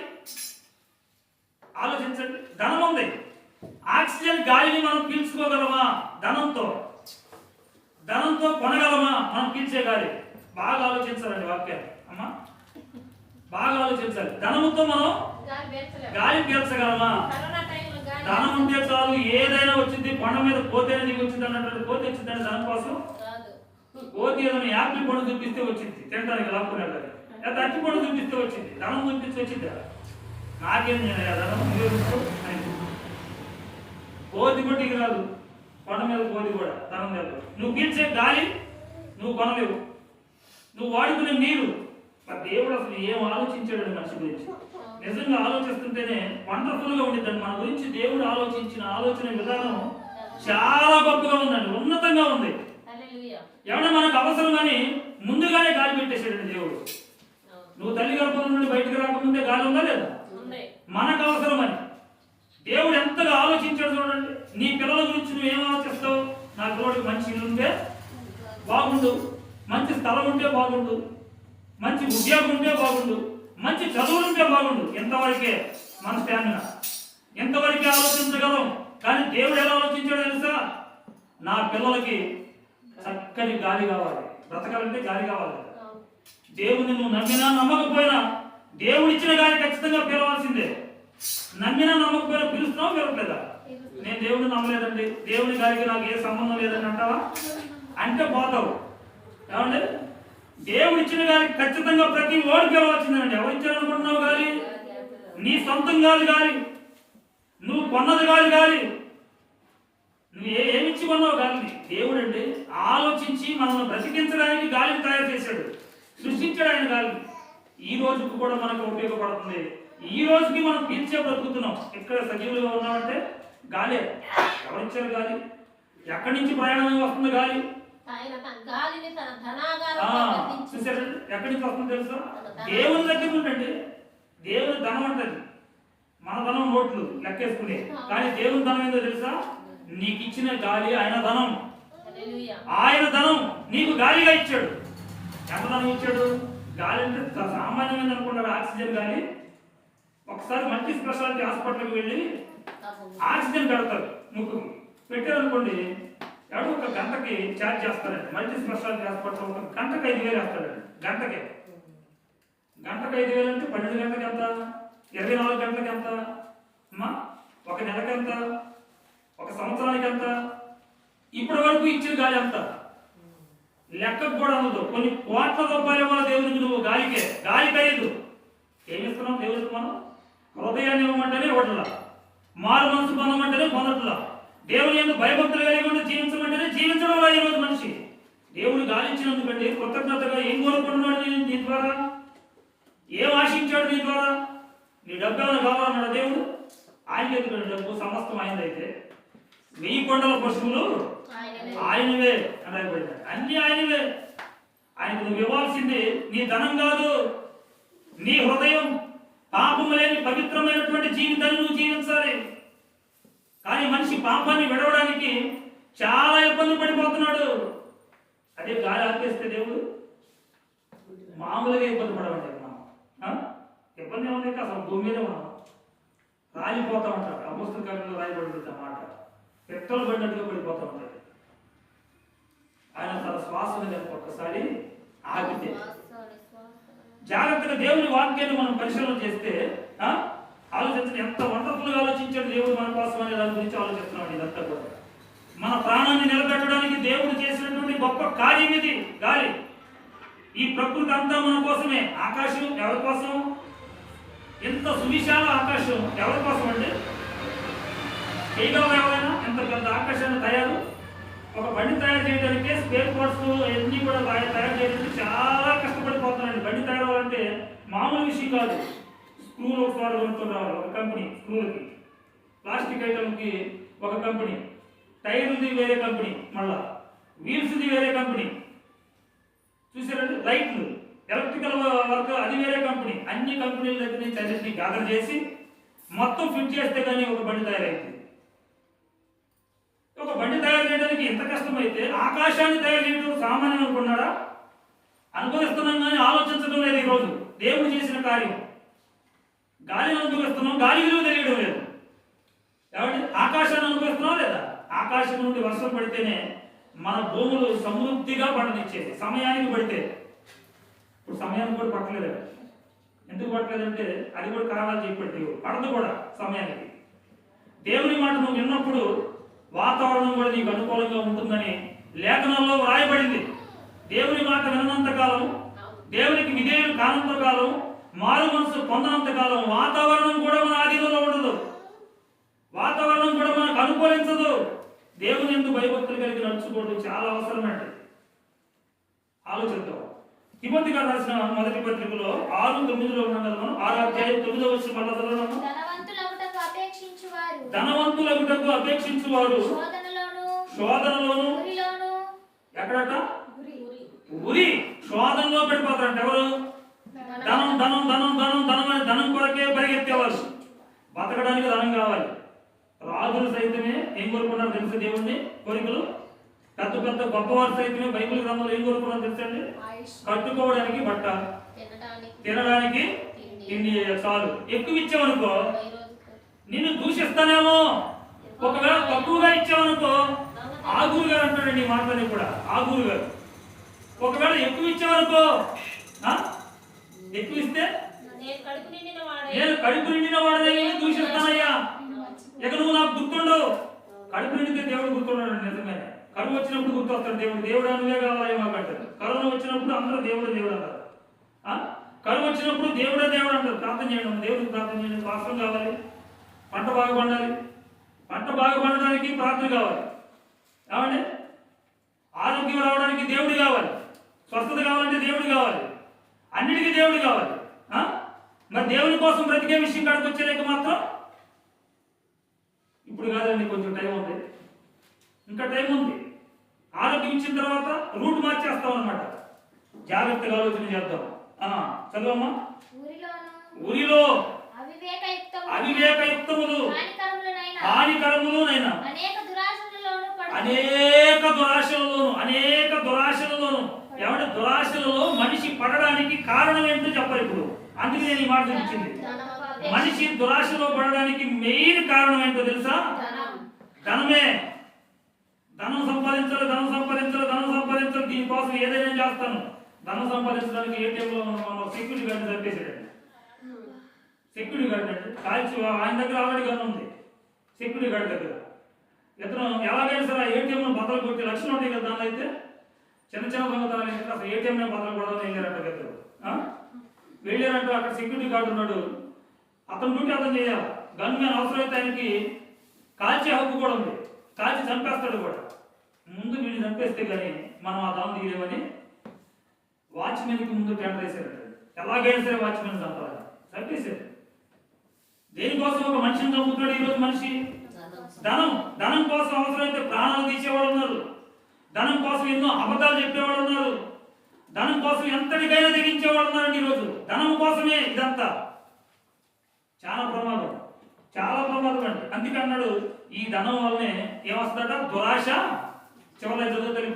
ఆలోచించండి. ధనం ఉంది, ఆక్సిజన్ గాలిని మనం పీల్చుకోగలమా? ధనంతో కొనగలమా మనం పీల్చే గాలి? బాగా ఆలోచించాలండి వాక్యాలు అమ్మా, బాగా ఆలోచించాలి. ధనముతో మనం గాలి పీల్చగలమా? ధనం ఉంటే చాలు, ఏదైనా వచ్చింది. కొండ మీద పోతేనే నీకు వచ్చింది అన్నట్టు పోతే వచ్చిందండి ధనం కోసం. పోతే ఏదైనా యాపిల్ పండు చూపిస్తే వచ్చింది తినడానికి, లాక్కునే లేదా అట్టి పండు చూపిస్తే వచ్చింది. ధనం చూపిస్తే వచ్చిందా? నాకేం ధనం కోతి కొట్టికి రాదు, కొండ మీద కోతి కూడా ధనం లేదు. నువ్వు పీల్చే గాలి నువ్వు కొనలేవు, నువ్వు వాడుకునే నీరు. దేవుడు అసలు ఏం ఆలోచించాడు మనిషి గురించి? నిజంగా ఆలోచిస్తుంటేనే వండర్ఫుల్ గా ఉండిద్దండి. మన గురించి దేవుడు ఆలోచించిన ఆలోచన విధానం చాలా గొప్పగా ఉందండి, ఉన్నతంగా ఉంది. ఏమన్నా మనకు అవసరమని ముందుగానే గాలి పెట్టేశాడండి దేవుడు. నువ్వు తల్లి గర్భం నుండి బయటకు రాకముందే గాలి ఉందా లేదా? మనకు అవసరమని దేవుడు ఎంతగా ఆలోచించాడు చూడండి. నీ పిల్లల గురించి నువ్వు ఏం ఆలోచిస్తావు? నా పిల్లడికి మంచి ఇల్లు ఉంటే బాగుండు, మంచి స్థలం ఉంటే బాగుండు, మంచి ఉద్యోగం ఉంటే బాగుండు, మంచి చదువులు ఉంటే బాగుండు. ఎంతవరకే మన స్టామినా, ఎంతవరకే ఆలోచించగలం. కానీ దేవుడు ఎలా ఆలోచించాడో తెలుసా? నా పిల్లలకి చక్కని గాలి కావాలి, బ్రతకాలంటే గాలి కావాలి. దేవుని నువ్వు నమ్మినా నమ్మకపోయినా దేవుడు ఇచ్చిన గాలి ఖచ్చితంగా పిలవాల్సిందే. నమ్మినా నమ్మకపోయినా పిలుస్తున్నావు, పిలవట్లేదా? నేను దేవుడిని నమ్మలేదండి, దేవుని గాలికి నాకు ఏ సంబంధం లేదని అంటావా? అంటే పోతావు. ఏమండి? దేవుడు ఇచ్చిన గాలి ఖచ్చితంగా ప్రతి ఓడికి పిలవాల్సిందేనండి. ఎవరు ఇచ్చారనుకుంటున్నావు గాలి? నీ సొంతం గాలి, నువ్వు కొన్నది గాలి. నువ్వు ఏమిచ్చి కొన్నావు గాలిని? దేవుడు అండి ఆలోచించి మనల్ని బ్రతికించడానికి గాలిని తయారు చేశాడు, సృష్టించాడు ఆయన గాలిని. ఈ రోజుకు కూడా మనకు ఉపయోగపడుతుంది. ఈ రోజుకి మనం పీల్చే బ్రతుకుతున్నాం. ఇక్కడ సజీవులుగా ఉన్నామంటే గాలే. ఎవరిచ్చారు గాలి? ఎక్కడి నుంచి ప్రయాణం వస్తుంది గాలి? చూసారు ఎక్కడి నుంచి వస్తుంది తెలుసా? దేవుని దగ్గర ఉండండి. దేవుని ధనం అంటది, మన ధనం నోట్లు లెక్కేసుకునే. కానీ దేవుని ధనం ఏందో తెలుసా? నీకు ఇచ్చిన గాలి ఆయన ధనం. ఆయన ధనం నీకు గాలిగా ఇచ్చాడు. ఎంత ధనం ఇచ్చాడు? గాలి అంటే సామాన్యమైన అనుకున్నాడు. ఆక్సిజన్ గాలి. ఒకసారి మల్టీ స్పెషాలిటీ హాస్పిటల్కి వెళ్ళి ఆక్సిజన్ పెడతారు, ముక్కు పెట్టారనుకోండి, ఎవడో ఒక గంటకి ఛార్జ్ చేస్తారండి. మల్టీ స్పెషాలిటీ హాస్పిటల్ ఒక గంటకి 5,000 వేస్తాడండి. గంటకి 5,000 అంటే 12 గంటలకి ఎంత? 24 గంటలకి ఎంత అమ్మా? ఒక నెలకి ఎంత? ఒక సంవత్సరానికి ఎంత? ఇప్పటి వరకు ఇచ్చిన గాలి ఎంత? లెక్కకు కూడా ఉండదు. కొన్ని కోట్ల రూపాయల వల్ల దేవునికి నువ్వు గాలికి అయ్యదు. ఏమిస్తున్నావు దేవుడికి? మనం హృదయాన్ని ఇవ్వమంటేనే ఇవ్వట్లా, మారు మనసు పొందమంటేనే పొందట్లా. దేవుని యందు భయభక్తులు కలిగి ఉండి జీవించమంటేనే జీవించడంలో ఈరోజు మనిషి. దేవుడు గాలించినందుకంటే కృతజ్ఞతగా ఏం కోరుకుంటున్నాడు నీ ద్వారా? ఏం ఆశించాడు నీ ద్వారా? నీ డబ్బు ఏమైనా కావాలన్నాడు దేవుడు? ఆయనకి ఎందుకంటే డబ్బు సమస్తం ఆయనదైతే 1000 కొండల పశువులు ఆయనవే అని రాయబడింది. అన్ని ఆయనవే. ఆయనకు నువ్వు ఇవ్వాల్సింది నీ ధనం కాదు, నీ హృదయం. పాపము లేని పవిత్రమైనటువంటి జీవితాన్ని నువ్వు జీవించాలి. కానీ మనిషి పాపాన్ని విడవడానికి చాలా ఇబ్బంది పడిపోతున్నాడు. అదే గాలి ఆపేస్తే దేవుడు మామూలుగా ఇబ్బంది పడవండి. మనం ఇబ్బంది ఏముంది? అసలు భూమి మీదే మనం రాలిపోతా ఉంటారు. అపోస్తల కార్యంలో రాయబడి మాట పెట్రోల్ పడినట్టుగా పడిపోతూ ఉంటాడు. ఆయన తన శ్వాసను ఒక్కసారి ఆగితే జాగ్రత్తగా దేవుని వాక్యాన్ని మనం పరిశీలన చేస్తే ఆలోచించండి, ఎంత వండర్ఫుల్ గా ఆలోచించాడు దేవుడు మన కోసం అనే దాని గురించి ఆలోచిస్తున్నాం. ఇదంతా కూడా మన ప్రాణాన్ని నిలబెట్టడానికి దేవుడు చేసినటువంటి గొప్ప కార్యం ఇది. గాలి, ఈ ప్రకృతి అంతా మన కోసమే. ఆకాశం ఎవరి కోసం? ఎంత సువిశాల ఆకాశం ఎవరి కోసం అంటే చేయగలరు ఎవరైనా? ఎంత పెద్ద ఆకాశాన్ని తయారు, ఒక బండి తయారు చేయడానికి స్పేర్ పార్ట్స్ అన్ని కూడా తయారు చేయడానికి చాలా కష్టపడిపోతున్నారండి. బండి తయారవ్వాలంటే మామూలు విషయం కాదు. స్క్రూలు ఒకసారి కొనుక్కొని రావాలి ఒక కంపెనీ, స్క్రూలకి. ప్లాస్టిక్ ఐటమ్కి ఒక కంపెనీ, టైర్ది వేరే కంపెనీ, మళ్ళా వీల్స్ది వేరే కంపెనీ. చూసారండి, లైట్లు, ఎలక్ట్రికల్ వర్క్ అది వేరే కంపెనీ. అన్ని కంపెనీల దగ్గర నుంచి అన్నింటినీ గ్యాదర్ చేసి మొత్తం ఫిట్ చేస్తే కానీ ఒక బండి తయారైంది. ఒక బండి తయారు చేయడానికి ఎంత కష్టమైతే ఆకాశాన్ని తయారు చేయడం సామాన్యం అనుకున్నారా? అనుభవిస్తున్నాం కానీ ఆలోచించడం లేదు. ఈరోజు దేవుడు చేసిన కార్యం గాలిని అనుభవిస్తున్నాం, గాలి విలువ తెలియడం లేదు. కాబట్టి ఆకాశాన్ని అనుభవిస్తున్నాం లేదా? ఆకాశం నుండి వర్షం పడితేనే మన భూములు సమృద్ధిగా పంటనిచ్చేది, సమయానికి పడితే. ఇప్పుడు సమయానికి కూడా పట్టలేదు. ఎందుకు పట్టలేదంటే అది కూడా కారణాలు చెప్పాడు. పడదు కూడా సమయానికి. దేవుని మాట నువ్వు విన్నప్పుడు వాతావరణం కూడా నీకు అనుకూలంగా ఉంటుందని లేఖనాల్లో వ్రాయబడింది. దేవుని మాట వినంత కాలం, దేవునికి విధేయులు కానంత కాలం, మారు మనసు పొందనంత కాలం వాతావరణం కూడా మన ఆధీనంలో ఉండదు. వాతావరణం కూడా మనకు అనుకూలించదు. దేవుని యందు భయభక్తులు కలిగి నడుచుకోవడం చాలా అవసరమండి. ఆలోచిద్దాం. తిమోతి గారు రాసిన మొదటి పత్రికలో 6:9 ఉన్నాం కదా మనం. 6వ అధ్యాయం 9వ వచనం మళ్ళా చదవదాము. ధనవంతులగుటకు అపేక్షించువారు శోధనలోను ఎక్కడట ఉరి శోధనలో పడిపోతారంట. ఎవరు? ధనం ధనం ధనం ధనం ధనం అని ధనం కొరకే పరిగెత్తేవారు. బతకడానికి ధనం కావాలి. రాజులు సైతమే ఏం కోరుకున్నారు తెలుసు? దేవుణ్ణి కోరికలు. పెద్ద పెద్ద గొప్పవారు సైతమే బైబిల్ గ్రంథంలో ఏం కోరుకున్నారు తెలుసండి? కట్టుకోవడానికి బట్ట, తినడానికి తిండి చాలు. ఎక్కువ ఇచ్చామనుకో నిన్ను దూషిస్తానేమో. ఒకవేళ తక్కువగా ఇచ్చామనుకో, ఆగూరు గారు అంటాడండి ఈ మాటలని కూడా. ఆగూరు గారు ఒకవేళ ఎక్కువ ఇచ్చామనుకో, ఎక్కువ ఇస్తే నేను కడుపు నిండిన వాడని దూషిస్తానయ్యా. ఇక నువ్వు నాకు గుర్తుండవు. కడుపు నిండితే దేవుడు గుర్తున్నాడు. నిజమే. కరువు వచ్చినప్పుడు గుర్తొస్తాడు దేవుడు. దేవుడు అనువే కావాలి మాకంటారు. కరోనా వచ్చినప్పుడు అందరూ దేవుడు దేవుడు అంటారు. కరువు వచ్చినప్పుడు దేవుడే దేవుడు అంటారు. ప్రార్థన చేయడం, దేవుడికి ప్రార్థన చేయడం. వాస్తవం కావాలి, పంట బాగా పండాలి. పంట బాగా పండడానికి ప్రార్థన కావాలి. ఏమండి? ఆరోగ్యం రావడానికి దేవుడు కావాలి. స్వస్థత కావాలంటే దేవుడు కావాలి. అన్నిటికీ దేవుడు కావాలి. మరి దేవుని కోసం బ్రతికే విషయం కాడికి వచ్చేలేక మాత్రం ఇప్పుడు కాదండి, కొంచెం టైం ఉంది, ఇంకా టైం ఉంది. ఆరోగ్యం ఇచ్చిన తర్వాత రూట్ మార్చేస్తాం అనమాట. జాగ్రత్తగా ఆలోచన చేద్దాం. చదవమ్మా. ఊరిలో అవివేకయుక్తములు హానికరములునైనా అనేక దురాశలలోను ఎవరి దురాశలలో మనిషి పడడానికి కారణం ఏంటో చెప్పాలి ఇప్పుడు. అందుకే నేను ఈ మాట చూపించింది. మనిషి దురాశలో పడడానికి మెయిన్ కారణం ఏంటో తెలుసా? ధనమే. ధనం సంపాదించాలి, ధనం సంపాదించాలి, ధనం సంపాదించాలి. దీనికోసం ఏదైనా చేస్తాను. ధనం సంపాదించడానికి ఏటీఎంలో సెక్యూరిటీ గార్డు చంపేసాడండి. సెక్యూరిటీ గార్డు అంటే కాల్చి ఆయన దగ్గర ఆల్రెడీ గన్ ఉంది. సెక్యూరిటీ గార్డు దగ్గర ఇతను ఎలాగైనా సరే ఏటీఎంను బద్దలు కొట్టి లక్షలు ఉంటాయి కదా. దానిలో అయితే చిన్న చిన్న దొంగతనాలు అయితే అసలు ఏటీఎంనే బద్దలు కొడదామని వెళ్ళారంట దగ్గర. వెళ్ళారంటూ అక్కడ సెక్యూరిటీ గార్డు ఉన్నాడు. అతను డ్యూటీ అతను చేయాలి. గన్మెన్ అవసరమైతే ఆయనకి కాల్చే హక్కు కూడా ఉంది, కాల్చి చంపేస్తాడు కూడా. ముందు వీడిని చంపేస్తే కానీ మనం ఆ దనం తీయలేమని వాచ్మెన్కి ముందు టెండర్ వేసారట. ఎలాగైనా సరే వాచ్మెన్ చంపాలి, చంపేశారు. దేనికోసం ఒక మనిషిని చంపుతాడు ఈరోజు మనిషి? ధనం. ధనం కోసం అవసరమైతే ప్రాణాలు తీసేవాడు ఉన్నారు, ధనం కోసం ఎన్నో అబద్ధాలు చెప్పేవాడు ఉన్నారు, ధనం కోసం ఎంతటికైనా తెగించేవాడు ఉన్నారండి ఈరోజు. ధనం కోసమే ఇదంతా. చాలా ప్రమాదం, చాలా ప్రమాదం అండి. అందుకే అన్నాడు ఈ ధనం వల్లనే ఏమొస్తుందట? దురాశ. చివరి చదువుతారు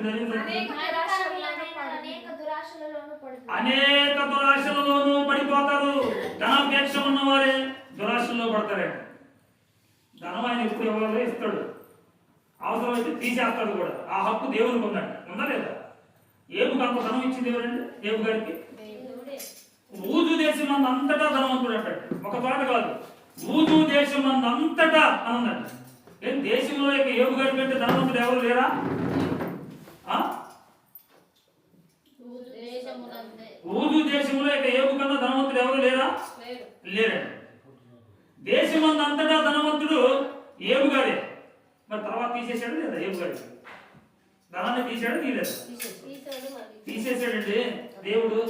అనేక దురాశలలోనూ పడిపోతారు. ధనాపేక్ష ఉన్నవారే దురాశల్లో పడతారండి. ధనం ఆయన ఎప్పుడు ఎవరో ఇస్తాడు, అవసరమైతే తీసేస్తాడు కూడా. ఆ హక్కు దేవునికి ఉందండి, ఉందా లేదా? ఏబుకు అంత ధనం ఇచ్చింది ఎవరండి? ఏబు గారికి ఊజు దేశం అంతటా ధనవంతుడు అంటాడు. ఒక చోట కాదు, ఊజు దేశం అంతటా అనండి. ఏం దేశంలో ఏబు గారి కంటే ధనవంతుడు ఎవరు లేరా? ఊజు దేశంలో ఏబు కన్నా ధనవంతుడు ఎవరు లేరా? లేరండి. దేశమందు అంతటా ధనవంతుడు ఏబు గారే. మరి తర్వాత తీసేశాడు లేదా? ఏబు గారి ధనాన్ని తీసాడు, తీయలేదు? తీసేశాడండి దేవుడు.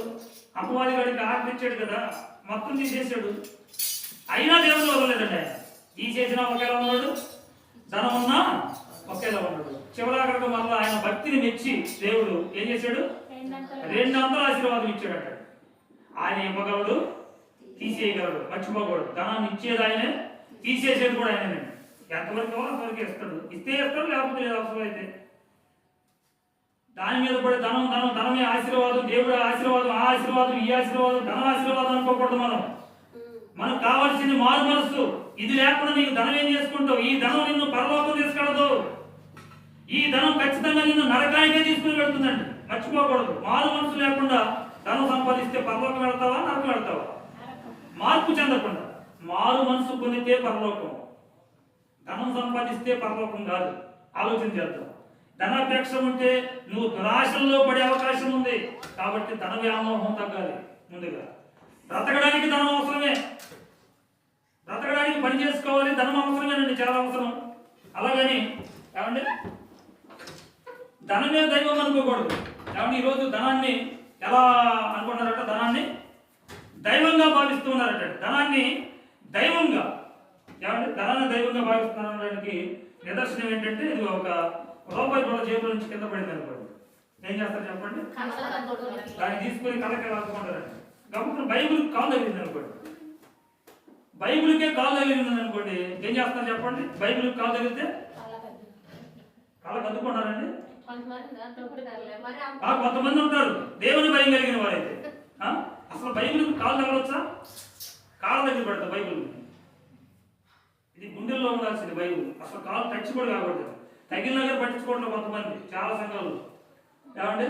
అపవాది గారికి ఆజ్ఞించాడు కదా, మొత్తం తీసేశాడు. అయినా దేవుడు వదలలేదండి. ఆయన తీసేసినా ఒకేలా ఉన్నాడు, ధనం ఉన్నా ఒకేలా ఉన్నాడు. చివరాఖరికి మళ్ళీ ఆయన భక్తిని మెచ్చి దేవుడు ఏం చేశాడు? 2 అంతల ఆశీర్వాదం ఇచ్చాడట. ఆయన ఇవ్వగలడు, తీసేయగలడు, మర్చిపోకూడదు. ధనాన్ని ఇచ్చేది ఆయనే, తీసేసేది కూడా ఆయనే. ఎంతవరకు కావాలో అంతవరకు ఇస్తాడు. ఇస్తే ఇస్తాడు, లేకపోతే లేదు. అవసరం అయితే దాని మీద పడి ధనం ధనం ధనమే ఆశీర్వాదం, దేవుడు ఆశీర్వాదం, ఆ ఆశీర్వాదం, ఈ ఆశీర్వాదం, ధనం ఆశీర్వాదం అనుకోకూడదు. మనకు కావాల్సింది మారు మనస్సు. ఇది లేకుండా నీకు ధనం ఏం చేసుకుంటావు? ఈ ధనం నిన్ను పరలోకం తీసుకెళ్ళదు. ఈ ధనం ఖచ్చితంగా నిన్ను నరకానికే తీసుకుని వెళ్తుందండి, మర్చిపోకూడదు. మారు మనసు లేకుండా ధనం సంపాదిస్తే పరలోకం వెళ్తావా, నరకం వెళ్తావా? మార్పు చెందకుండా మారు మనసు పొందితే పరలోకం, ధనం సంపాదిస్తే పరలోకం కాదు. ఆలోచన చేద్దాం. ధనాపేక్ష ఉంటే నువ్వు దురాశల్లో పడే అవకాశం ఉంది. కాబట్టి ధన వ్యామోహం తగ్గాలి. ముందుగా బ్రతకడానికి ధనం అవసరమే, బ్రతకడానికి పని చేసుకోవాలి, ధనం అవసరమేనండి, చాలా అవసరం. అలాగని ఏమండి ధనమే దైవం అనుకోకూడదు. ఏమంటే ఈరోజు ధనాన్ని ఎలా అనుకున్నారట? ధనాన్ని దైవంగా భావిస్తూ ఉన్నారట. ధనాన్ని దైవంగా, ఏమంటే ధనాన్ని దైవంగా భావిస్తున్నారనడానికి నిదర్శనం ఏంటంటే, ఇది ఒక రూపాయి కూడా జేబుల నుంచి కింద పడింది అనుకోండి, ఏం చేస్తారు చెప్పండి? దాన్ని తీసుకుని కళ్ళకి రాసుకుంటారండి. కాబట్టి బైబిల్ కాలు తగిలింది అనుకోండి, బైబిల్కే కాలు తగిలింది అనుకోండి, ఏం చేస్తారు చెప్పండి? బైబిల్ కాలు తగిలితే కళ్ళకు అద్దుకున్నారండి. కొంతమంది ఉంటారు దేవుని భయం కలిగిన వారైతే అసలు బైబిల్ కాలు తగలొచ్చా? కాళ్ళ దగ్గర పెడతా బైబిల్. ఇది గుండెల్లో ఉండాల్సింది బైబిల్. అసలు కాలు టచ్ కూడా కాకూడదు. తగిలిన దగ్గర పట్టించుకోవట్లేదు కొంతమంది, చాలా సంఘాలు. ఏమండి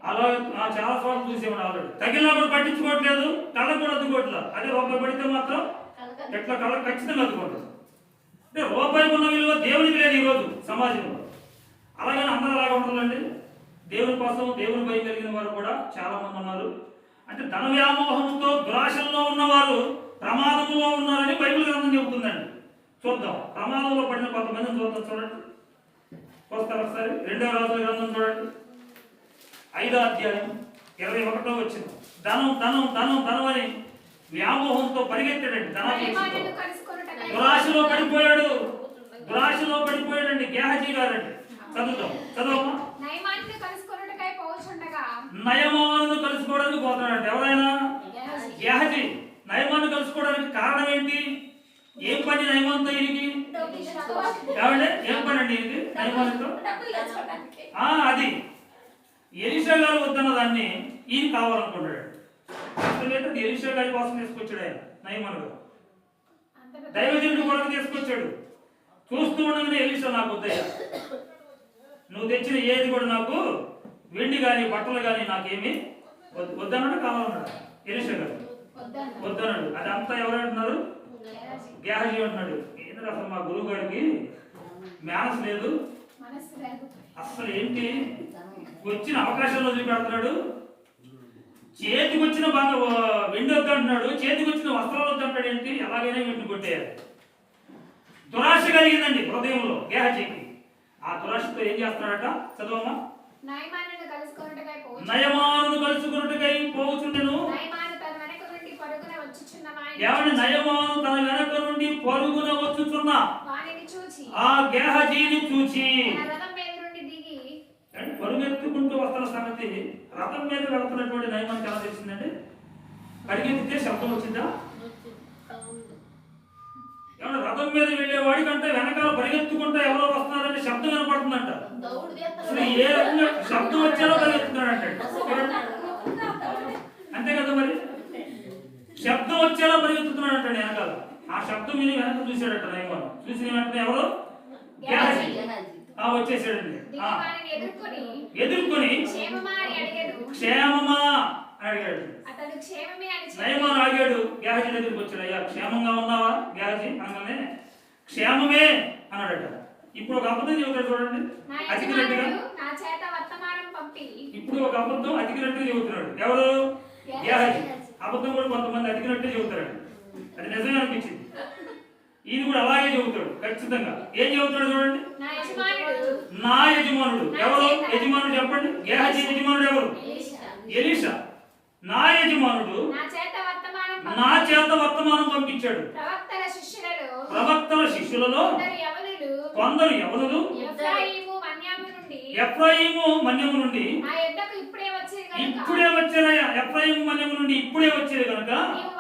అలా చాలా చోట్ల చూసేవాడు. ఆల్రెడీ తగిలినా కూడా పట్టించుకోవట్లేదు, కళ్ళకు కూడా అద్దుకోవట్లేదు. అదే రూపాయి పడితే మాత్రం ఎట్లా కళ్ళకు ఖచ్చితంగా అద్దుకుంటుంది. అంటే రూపాయికి ఉన్న విలువ దేవునికి లేదు ఈరోజు సమాజంలో. అలాగని అందరూ అలాగే ఉంటుందండి. దేవుని కోసం దేవుని భయం కలిగిన వారు కూడా చాలా మంది ఉన్నారు. అంటే ధన వ్యామోహంతో దురాశల్లో ఉన్నవారు ప్రమాదంలో ఉన్నారని బైబిల్ గ్రంథం చెబుతుందండి. చూద్దాం, ప్రమాదంలో పడిన కొంతమందిని చూద్దాం. చూడండి, చూస్తారు ఒకసారి. 2వ రాజుల గ్రంథం చూడండి, 5వ అధ్యాయం 21వ వచనం. ధనం ధనం ధనం ధనం అని వ్యామోహంతో పరిగెత్తాడండి. దురాశలో పడిపోయాడు, దురాశలో పడిపోయాడండి. గేహజీ గారండి. చదువుతాం, చదవమ్మా. నయమానును కలుసుకోవడానికి పోతున్నాడు. ఎవరైనా? గేహజీ. నయమాను కలుసుకోవడానికి కారణం ఏంటి? ఏం పని నయమానుతో ఈయనకి? ఏమంటే ఏం పని అండి ఇది నయమానుతో? అది ఎలీషా గారు వద్దన్న దాన్ని ఈయన కావాలనుకున్నాడు. అసలు ఎలీషా గారి కోసం తీసుకొచ్చాడు ఆయన. నయమాను దైవజనుడి కొరకు తీసుకొచ్చాడు. చూస్తూ ఉండగానే ఎలీషా, నాకు వద్దయ్యా, నువ్వు తెచ్చిన ఏది కూడా నాకు, వెండి కానీ బట్టలు కానీ నాకేమి వద్దన్నాడు, కావాలన్నాడు. ఎలీషా గారు వద్దన్నాడు. అది అంతా ఎవరంటున్నారు? గేహజీ అంటున్నాడు. ఏంటంటే అసలు మా గురువు గారికి మ్యానస్ లేదు, అసలు ఏంటి వచ్చిన అవకాశాలు వదిలిపెడుతున్నాడు. చేతికి వచ్చిన బాగా వెండి వద్దంటున్నాడు, చేతికి వచ్చిన వస్త్రాలు వద్దంటాడు. ఏంటి? ఎలాగైనా వీటిని కొట్టేయాలి. దురాశ కలిగిందండి హృదయంలో గేహజీకి. ఆ దురాశతో ఏం చేస్తున్నాడట? చదవమ్మా. నయమానును కలుసుకొనుటకై పోవుచుండెను. నయమానును కలుసుకొనుటకై పోవుచుండెను. నయమాను తన వెనక నుండి పరుగున వచ్చుచున్న ఏమండి? నయమాను తన వెనక నుండి పరుగున వచ్చుచున్న వానిని చూచి ఆ గేహజీని చూచి తన రథం మీద నుండి దిగి పరుగెత్తుకుంటూ వస్తున్న సంగతి రథం మీద వెళ్తున్నటువంటి నయమానికి ఎలా తెలిసిందండి? పరిగెత్తితే శబ్దం వచ్చిందా? ఏమన్నా రథం మీద వెళ్ళేవాడి కంటే వెనకాల పరిగెత్తుకుంటా ఎవరో వస్తున్నారంటే శబ్దం వినపడుతుందంట. అసలు ఏ రకంగా శబ్దం వచ్చేలా పరిగెత్తున్నాడంటే, అంతే కదా మరి, శబ్దం వచ్చేలా పరిగెత్తుతున్నాడంట వెనకాల. ఆ శబ్దం విని వెనక చూశాడట నయమాను. చూసిన వెంటనే ఎవరు? గేహజీ వచ్చేసాడండి. దిగి వానిని ఎదుర్కొని క్షేమమా అని అడిగాడు. క్షేమమా అని అడిగాడు. అతడు క్షేమమే అని చెప్పి నయమాను ఆగాడు. గేహజీ దగ్గరికి వచ్చాడు. అయ్యా క్షేమంగా ఉన్నావా గేహజీ అనగానే క్షేమమే అన్నాడట. ఇప్పుడు ఒక అబద్ధం చెబుతాడు చూడండి, నా అతికినట్టుగా. యజమానుడు నా చేత వర్తమానం పంపి ఇప్పుడు ఒక అబద్ధం అతికినట్టుగా చెబుతున్నాడు. ఎవరు? గేహజీ. అబద్ధం కూడా కొంతమంది అతికినట్టే చెబుతాడు. అది నిజమే అనిపించింది. ఈయన కూడా అలాగే చెబుతాడు ఖచ్చితంగా. ఏం చెబుతాడు చూడండి, నా యజమానుడు నా యజమానుడు. ఎవరు యజమానుడు చెప్పండి? గేహజీ యజమానుడు ఎవరు? ఎలీషా. నా యజమానుడు నా చేత వర్తమానం నా చేత వర్తమానం పంపించాడు. ప్రవక్తల శిష్యులలో కొందరు యవనులు ఎఫ్రాయిము మన్యము నుండి నా యొద్దకు ఇప్పుడే వచ్చారయ్యా. ఎఫ్రాయిము మన్యము నుండి ఇప్పుడే వచ్చేది కనుక నీవు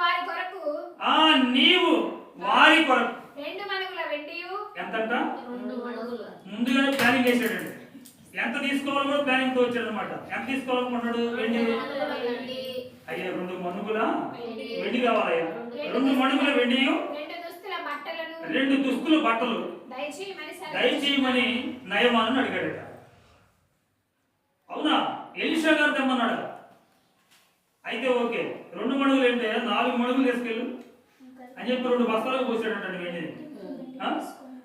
వారి కొరకు 2 మణుగుల వెండియు ఎంతంట ముందుగానే ప్లానింగ్ చేశాడండి. ఎంత తీసుకోవాలో కూడా ప్లానింగ్ తో వచ్చాడు అనమాట. ఎంత తీసుకోవాలనుకున్నాడు? వెండి. అయ్యా 2 మణుగుల వెండి కావాలయ్యా. 2 మణుగుల వెండియు 2 దుస్తుల బట్టలు దయచేయమని నయమాను అడిగాడట. అవునా? ఎలీషా గారు తెమ్మన్నాడు. అయితే ఓకే, 2 మణుగులు ఏంటే 4 మణుగులు తీసుకెళ్ళు అని చెప్పి 2 బస్తాలకు పోసాడంట వెండిని.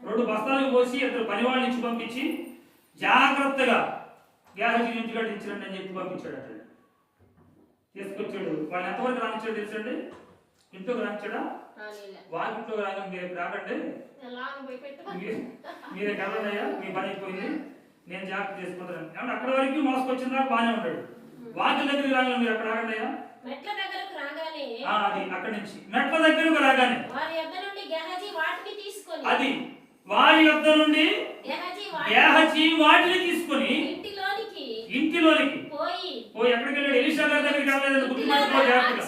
2 బస్తాలకు పోసి 2 పనివాళ్ళని ఇచ్చి పంపించి జాగ్రత్తగా గేహజీ నుంచి కట్టించండి అని చెప్పి పంపించాడట. తీసుకొచ్చాడు. వాళ్ళు ఎంతవరకు రానిచ్చాడు తెలుసండి? ఇంట్లోకి రానిచ్చాడా? వాకింట్లోకి రాగానే మీరు రాకండి, మీరే కలవడయ్యా, మీ పని అయిపోయింది, నేను జాగ్రత్త చేసుకుంటాను. ఏమంటే అక్కడ వరకు మోసుకొచ్చిన దాకా బాగానే ఉంటాడు. వాకిల దగ్గరికి రాగానే మీరు అక్కడ రాకండియా, అది అక్కడి నుంచి మెట్ల దగ్గరకు రాగానే అది వారి యొద్ద నుండి గేహజీ వాటిని తీసుకొని ఇంటిలోనికి పోయి ఎక్కడికి వెళ్ళాడు? ఎలీషా గారి దగ్గరికి వెళ్ళలేదండి, గుర్తుపెట్టుకో జాగ్రత్తగా.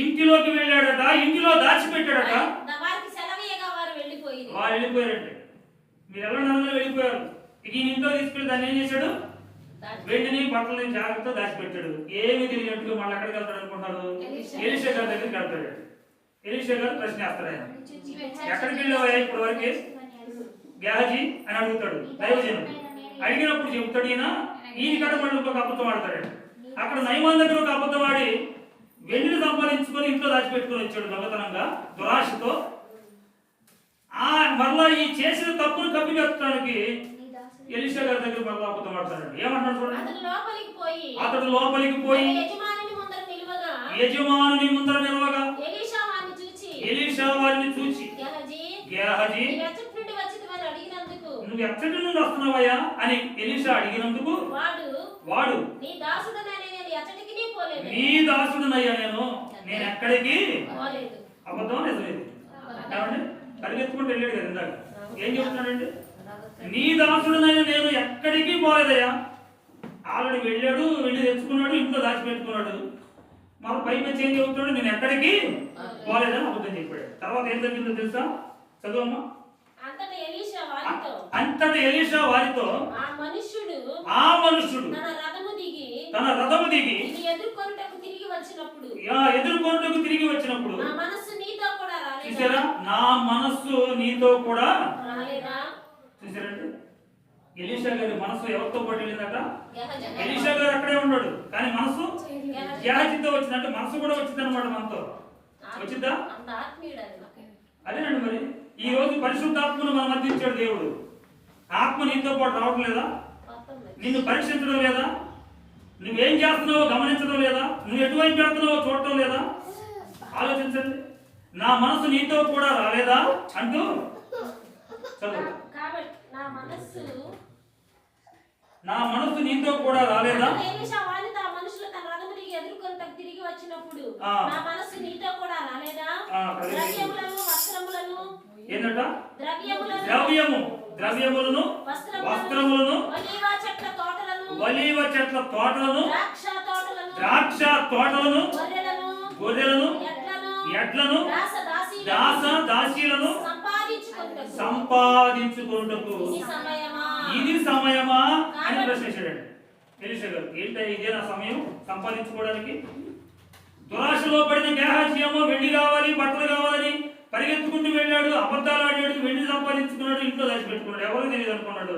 ఇంటిలోకి వెళ్ళాడట, ఇంటిలో దాచిపెట్టాడట. వారు వెళ్ళిపోయారంటే మీరు ఎలా నన్ను వెళ్ళిపోయారు. ఇక ఈ ఇంట్లో తీసుకెళ్ళి దాన్ని ఏం చేశాడు? వెండిని బట్టలని జాగ్రత్త దాచిపెట్టాడు. ఏమి తెలియనట్టుగా మళ్ళీ ఎక్కడికి వెళ్తాడు అనుకుంటాడు? ఎలీషా గారి దగ్గరికి వెళ్తాడు. ఎలీషా గారు ప్రశ్న వేస్తాడు. ఆయన ఎక్కడికి వెళ్ళావా ఇప్పటి వరకు గేహజీ అని అడుగుతాడు. దైవజనం అడిగినప్పుడు చెబుతాడు ఈయన కాడ మళ్ళీ ఒక అబద్ధం ఆడతాడు. అక్కడ నయమాన్ దగ్గర ఒక అబద్ధం ఆడి వెండిని సంపాదించుకొని ఇంట్లో దాచిపెట్టుకొని వచ్చాడు దొంగతనంగా దురాశతో. మరలా ఈ చేసిన తప్పును కప్పిపెట్టడానికి ఎలీషా గారి దగ్గర మరలా అబద్ధం ఆడతాడు. ఏమంటాడు చూడండి, అతడు లోపలికి పోయి యజమానుని ముందర నిలవగా ఎలీషా వారిని చూచి గేహజీ నువ్వు ఎక్కడి నుండి వస్తున్నావయ్యా అని ఎలీషా అడిగినందుకు వాడు నీ దాసుడునయ్యా నేను ఎక్కడికి అబద్ధం నిజమేది. కాబట్టి పరిగెత్తుకుంటూ వెళ్ళాడు కదా ఇందాక. ఏం చెప్తున్నాడండి? నీ దాసుడునైనా నేను ఎక్కడికి పోలేదయ్యా. ఆల్రెడీ వెళ్ళాడు, వెళ్ళి తెచ్చుకున్నాడు, ఇంట్లో దాచిపెట్టుకున్నాడు. మన పైకి వచ్చి ఏం చెబుతున్నాడు? నేను ఎక్కడికి పోలేదని అబద్ధం చెప్పాడు. తర్వాత ఏం జరిగిందో తెలుసా? చదువమ్మా. అంతట ఎలీషా వారితో ఆ మనుష్యుడు తన రథము దిగి ఎదుర్కొంటకు తిరిగి వచ్చినప్పుడు చూసారా, నా మనస్సు నీతో కూడా చూసారండి. ఎలీషా గారి మనసు ఎవరితో పాటు వెళ్ళిందట? ఎలీషా గారు అక్కడే ఉన్నాడు, కానీ మనసు గేహజీతో వచ్చిందంటే మనసు కూడా వచ్చింది అనమాట. మనతో వచ్చిద్దా? అదేనండి. మరి ఈ రోజు పరిశుద్ధాత్మను మన మధ్య ఇచ్చాడు దేవుడు. ఆత్మ నీతో పాటు రావడం లేదా? నిన్ను పరీక్షించడం లేదా? నువ్వేం చేస్తున్నావో గమనించడం లేదా? నువ్వు ఎటువైపు వెళ్తున్నావో చూడటం లేదా? ఆలోచించండి. నా మనసు నీతో కూడా రాలేదా అంటూ చదువు. కాబట్టి నా మనస్సు నీతో కూడా రాలేదా? ఎలీషా వాళ్ళతో ఆ మనుషులు తన రథమునికి ఎదుర్కొని తిరిగి వచ్చినప్పుడు ఆ. నా మనస్సు నీతో కూడా రాలేదా? ఆ, ద్రవ్యములను వస్త్రములను ఏంటట? ద్రవ్యములను వస్త్రములను ఒలీవ చెట్ల తోటలను ద్రాక్ష తోటలను గొర్రెలను ఎడ్లను దాసీలను సంపాదించుకొనుటకు ఇది సమయమా అని ప్రశ్నించాడండి ఎలీషా గారు. ఏంటో ఇదే నా సమయం సంపాదించుకోవడానికి? దురాశలో పడిన గేహాజీ ఏమో వెండి కావాలి, బట్టలు కావాలని పరిగెత్తుకుంటూ వెళ్ళాడు, అబద్ధాలు ఆడాడు, వెండి సంపాదించుకున్నాడు, ఇంట్లో దాచిపెట్టుకున్నాడు, ఎవరో తెలియదు అనుకున్నాడు.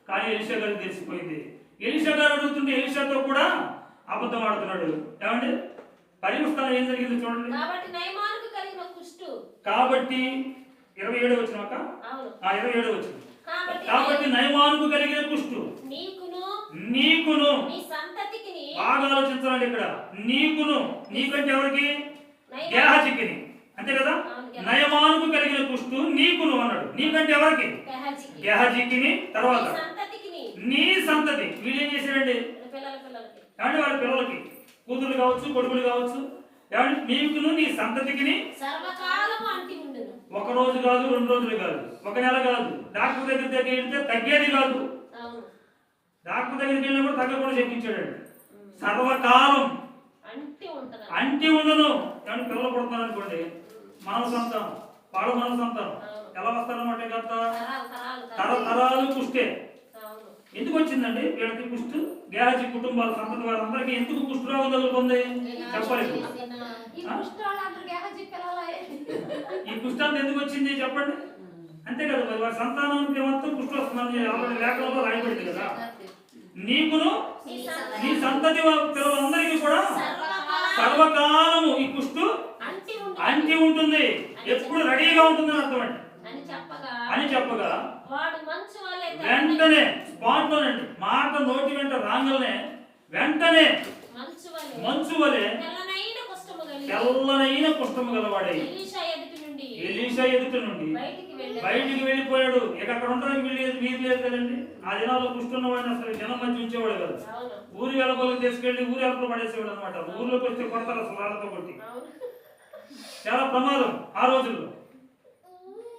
కానీ ఎలీషా గారికి తెలిసిపోయింది. ఎలీషా గారు అడుగుతుంటే ఎలీషాతో కూడా అబద్ధం ఆడుతున్నాడు. ఏమండి పరిస్థితి ఏం జరిగింది చూడండి. కాబట్టి 27 వచ్చిన 27 వచ్చిన కాబట్టి నయమానుకు కలిగిన కుష్టు నీకును బాగా ఆలోచించాలండి ఇక్కడ. నీకంటే ఎవరికి? గేహాజీకి. అంతే కదా? నయమానుకు కలిగిన కుష్టు నీకును అన్నాడు. నీకంటే ఎవరికి? గేహాజీకి. తర్వాత నీ సంతతి. వీళ్ళు ఏం చేశారండి? ఏమంటే వాళ్ళ పిల్లలకి కూతురు కావచ్చు, కొడుకులు కావచ్చు. ఏమంటే నీకును నీ సంతతికి ఒక రోజు కాదు, 2 రోజులు కాదు, 1 నెల కాదు, డాక్టర్ దగ్గరికి వెళ్తే తగ్గేది కాదు. డాక్టర్ దగ్గరికి వెళ్ళినప్పుడు తగ్గకుండా చెప్పించాడు. సర్వకాలం అంటి ఉండను. ఏమంటే పిల్లలు పుడుతున్నారు అనుకోండి, మానవ సంతానం, పాడు మానవ సంతానం ఎలా వస్తారన్నమాట? తరతరాలు కుష్టే. ఎందుకు వచ్చిందండి వీళ్ళకి కుష్టు? గేహాజీ కుటుంబాల సంతతి వారందరికీ ఎందుకు కుష్టు రోగం తగులుకుంది చెప్పలేదు. ఈ కుష్టాంత ఎందుకు వచ్చింది చెప్పండి? అంతే కదా, మరి వారి సంతానానికి మొత్తం కుష్టు వస్తుందని ఆల్రెడీ లేఖనంలో రాయబడింది కదా. నీకును నీ సంతతి పిల్లలందరికీ కూడా సర్వకాలము ఈ కుష్టు అంటి ఉంటుంది, ఎప్పుడు రెడీగా ఉంటుంది అర్థం అండి అని చెప్పగా వెంటనే స్పాట్ లోనండి, మాట నోటి వెంట రాగానే వెంటనే మంచు వలె తెల్లనైన కుష్ఠము గలవాడే ఎలీషా ఎదుటి నుండి బయటికి వెళ్ళిపోయాడు. ఇక అక్కడ ఉండడానికి వీలు లేదు కదండి. ఆ దినాల్లో కుష్ఠున్న వాడిని అసలు జనం మధ్య ఉంచేవాడు కాదు. ఊరి వెలపలకు తీసుకెళ్లి ఊరి వెలపలు పడేసేవాడు అనమాట. ఊర్లోకి వస్తే కొడతారు అసలు రాళ్ళతో కొట్టి. చాలా ప్రమాదం ఆ రోజుల్లో.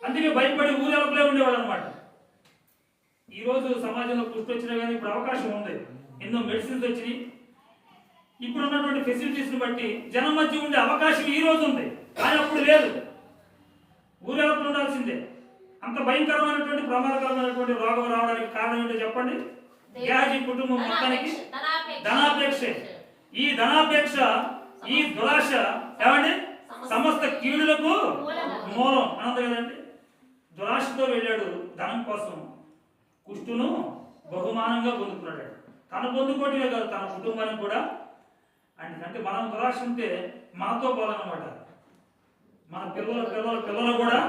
అందుకే భయపడి ఊరి వెలపలే ఉండేవాడు అనమాట. ఈ రోజు సమాజంలో కుష్టి వచ్చినా కానీ ఇప్పుడు అవకాశం ఉంది, ఎన్నో మెడిసిన్స్ వచ్చినాయి. ఇప్పుడు ఉన్నటువంటి ఫెసిలిటీస్ ని బట్టి జనం మధ్య ఉండే అవకాశం ఈ రోజు ఉంది, కానీ అప్పుడు లేదు. ఊరేపు ఉండాల్సిందే. అంత భయంకరమైనటువంటి ప్రమాదకరమైనటువంటి రోగం రావడానికి కారణం ఏంటో చెప్పండి? గేహాజీ కుటుంబం మొత్తానికి ధనాపేక్ష. ఈ ధనాపేక్ష, ఈ దురాశ ఏమండి సమస్త కీడులకు మూలం అన్నది కదండి. దురాశతో వెళ్ళాడు ధనం కోసం, కుష్టును బహుమానంగా పొందుకున్నాడు. తను పొందుకోవటమే కాదు, తన కుటుంబానికి కూడా. అంటే మనం దురాశ ఉంటే మనతో పోవాలన్నమాట. మన పిల్లలు కూడా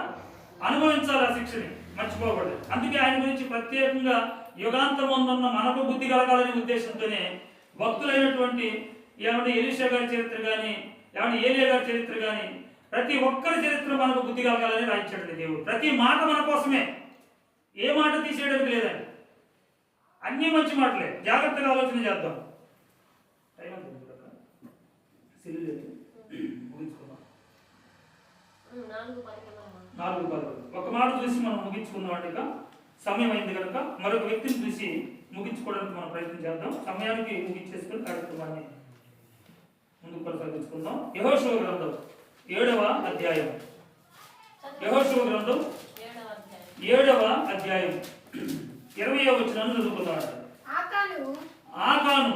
అనుభవించాలి ఆ శిక్షని, మర్చిపోకూడదు. అందుకే ఆయన గురించి ప్రత్యేకంగా యుగాంతమందున్న మనకు బుద్ధి కలగాలనే ఉద్దేశంతోనే భక్తులైనటువంటి ఏమంటే ఎలీషా గారి చరిత్ర కానీ, ఏమంటే ఏలియా గారి చరిత్ర కానీ, ప్రతి ఒక్కరి చరిత్ర మనకు బుద్ధి కలగాలని రాయించాడు దేవుడు. ప్రతి మాట మన కోసమే, ఏ మాట తీసేయడానికి లేదండి. అన్ని మంచి మాటలే. జాగ్రత్తగా ఆలోచన చేద్దాం. ఒక మాట చూసి మనం ముగించుకుందాం అండి. ఇక సమయం అయింది కనుక మరొక వ్యక్తిని చూసి ముగించుకోవడానికి మనం ప్రయత్నం చేద్దాం. సమయానికి ముగించేసుకుని కార్యక్రమాన్ని ముందుకు కొనసాగించుకుందాం. యెహోషువ గ్రంథం 7వ అధ్యాయం. యెహోషువ గ్రంథం 7వ అధ్యాయం 20వ వచనాన్ని చదువుకుందాం. ఆకాను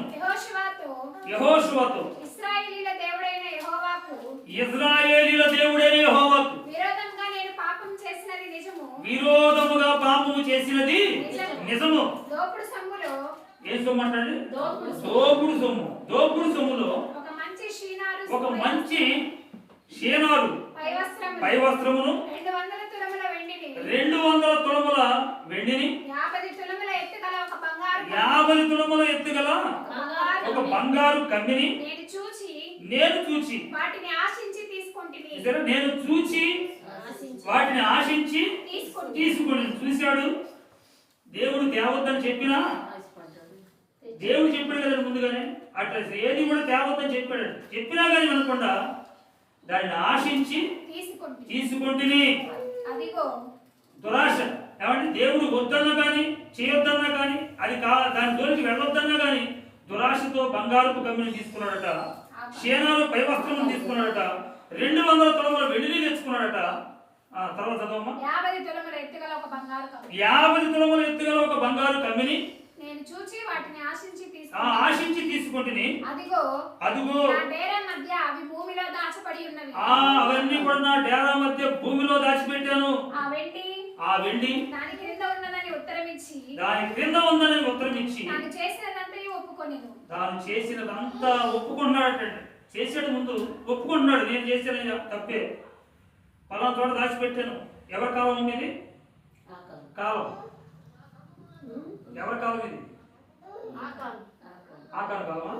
యెహోషువతో ఇశ్రాయేలీల దేవుడైన యెహోవాకు విరోధముగా పాపము చేసినది నిజము. ఏం సొమ్ము అంటే? దోపుడు సొమ్ము. దోపుడు సొమ్ములో ఒక మంచి షీనారు పై వస్త్రమును 200 తులముల వెండిని 50 తులముల ఎత్తుగల ఒక బంగారు కమ్మిని నేను చూచి తీసుకొంటిని. సరే, నేను చూచి వాటిని ఆశించి తీసుకొని చూశాడు. దేవుడు తేవద్దని చెప్పినా దేవుడు చెప్పాడు కదా ముందుగానే, అట్లా ఏది కూడా తేవద్దని చెప్పాడు. చెప్పినా కానీ వినకుండా దాన్ని ఆశించి తీసుకుంటుని. అదిగో దురాశ. ఏమంటే దేవుడు వద్దన్నా కానీ చేయొద్దన్నా కానీ అది దాని జోలికి వెళ్ళొద్దన్నా కానీ దురాశతో బంగారపు కమ్మిని తీసుకున్నాడట, క్షేణాలు పై వస్త్రం తీసుకున్నాడట, 200 తులముల వెండిని తెచ్చుకున్నాడట. తర్వాత చదవమ్మా. 50 తులముల ఎత్తుగల ఒక బంగారు కమ్మిని. 50 తులముల ఎత్తుగల ఒక బంగారు కమ్మిని నేను చూచి వాటిని ఆశించి తీసుకుంటుని. అదిగో నా డేరా మధ్య అవి భూమిలో దాచబడి ఉన్నవి. అవన్నీ కూడా నా డేరా మధ్య భూమిలో దాచిపెట్టాను. ఆ వెండి దాని క్రింద ఉన్నదని ఉత్తరం ఇచ్చి తాను చేసినదంతా ఒప్పుకున్నాడట. చేసాడు, ముందు ఒప్పుకుంటున్నాడు, నేను చేశాను తప్పే, పలానా చోట దాచిపెట్టాను. ఎవరి కాలం ఇది? కాలం ఎవరి కాలం ఇది? ఆకారం కాలమా?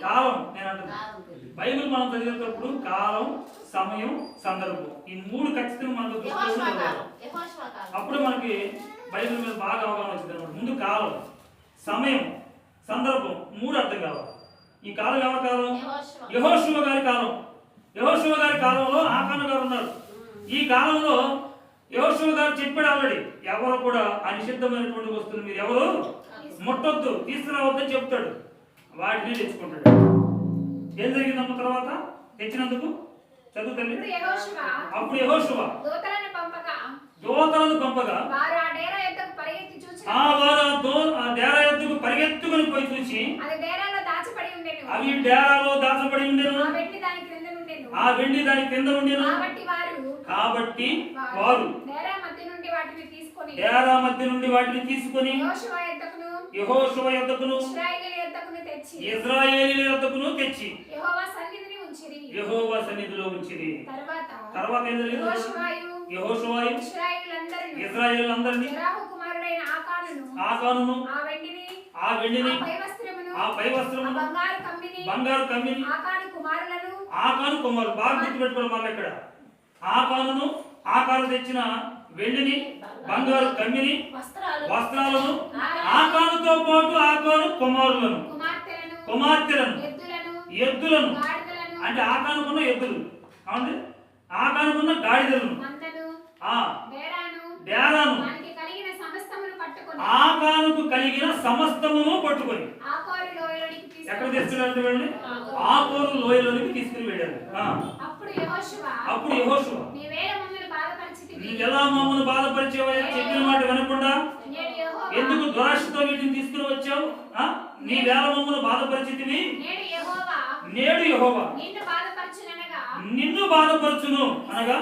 కాలం నేను అంటున్నాను. బైబిల్ మనం చదివేటప్పుడు కాలం, సమయం, సందర్భం ఈ 3 ఖచ్చితంగా మనకు అప్పుడు మనకి బైబిల్ మీద బాగా అవగాహన వచ్చింది అనమాట. ముందు కాలం, సమయం, సందర్భం 3 అర్థం కావాలి. ఈ కాలం ఎవరి కాలం? యెహోషువ గారి కాలం. యెహోషువ గారి కాలంలో ఆకాను గారు ఉన్నారు. ఈ కాలంలో యెహోషువ గారు చెప్పాడు ఆల్రెడీ, ఎవరు కూడా అనిషిద్ధమైనటువంటి వస్తువులు మీరు ఎవరు ముట్టొద్దు, తీసుకురావద్దని చెప్తాడు. వాటిని తెచ్చుకుంటాడు. ఏం జరిగిందమ్మ తర్వాత తెచ్చినందుకు? చదువు తల్లి. అప్పుడు యెహోషువ దూతలను పంపగా వారు ఆ డేరా యొద్దకు పరిగెత్తుకుని పోయి చూసి అవి డేరాలో దాచబడి ఉండెను, ఆ వెండి దాని క్రింద ఉండెను. కాబట్టి వారు డేరా మధ్య నుండి వాటిని తీసుకొని యెహోషువ యొద్దకును ఇశ్రాయేలీయుల యొద్దకును తెచ్చి యెహోవా సన్నిధిలో ఉంచిరి. తర్వాత ఏం జరిగింది? యెహోషువ ఇశ్రాయేలీయులందరినీ ఆకానును ఆ వెండిని ఆ పై వస్త్రమును బంగారు కమ్మిని ఆకాను కుమారులు బాగా గుర్తుపెట్టుకోవాలి. మళ్ళీ ఇక్కడ ఆకానును ఆకారు తెచ్చిన వెండిని బంగారు కమ్మిని వస్త్రాలను ఆకానుతో పాటు ఆకాను కుమార్తెలను ఎద్దులను అంటే ఆకానుకున్న ఎద్దులు, అవునండి, ఆకానుకున్న గాడిదలను డేరాను ఆకానుకు కలిగిన సమస్తమును పట్టుకొని ఎక్కడ తీసుకెళ్ళాడు? వెళ్ళండి, ఆకోరు లోయలోనికి తీసుకుని వెళ్ళాడు. అప్పుడు యెహోషువ నువ్వు ఎలా మమ్మల్ని బాధపరిచేవయ్యా? చెప్పిన మాట వినకుండా ఎందుకు దురాశతో వీటిని తీసుకుని వచ్చావు? నీ వేళ మమ్మల్ని బాధపరిచితివి. నేడు యెహోవా నిన్ను బాధపరచును అనగా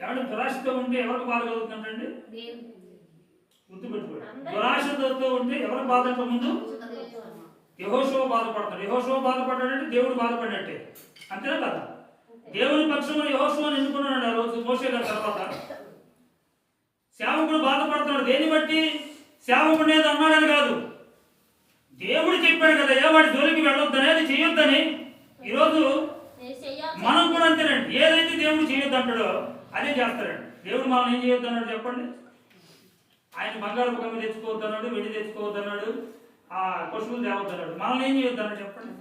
ఎవరు దురాశతో ఉంటే ఎవరికి బాధ కలుగుతుందండి? గుర్తుపెట్టుకోండి. దురాశతో ఉంటే ఎవరికి బాధ అంటే ముందు యెహోషువ బాధపడతాడు. యెహోషువ బాధపడ్డాడంటే దేవుడు బాధపడినట్టే, అంతేనా కదా? దేవుని పక్షంలో యెహోషువను ఎన్నుకున్నాడు. ఆ రోజు మోషే గారి తర్వాత సేవకుడు బాధపడుతున్నాడు. దేని బట్టి? సేవకుడు ఏదో అన్నాడని కాదు, దేవుడు చెప్పాడు కదా వాడి జోలికి వెళ్ళొద్దని, అది చేయొద్దని. ఈరోజు మనం కూడా అంతేనండి, ఏదైతే దేవుడు చేయొద్దు అంటాడో అదే చేస్తాడండి. దేవుడు మనం ఏం చేయొద్దు అన్నాడు చెప్పండి? ఆయన బంగారు కమ్మి తెచ్చుకోవద్దు అన్నాడు, వెండి తెచ్చుకోవద్దు అన్నాడు, ఆ పశువులు తేవద్దు అన్నాడు. మనల్ని ఏం చేయొద్దు అన్నాడు చెప్పండి?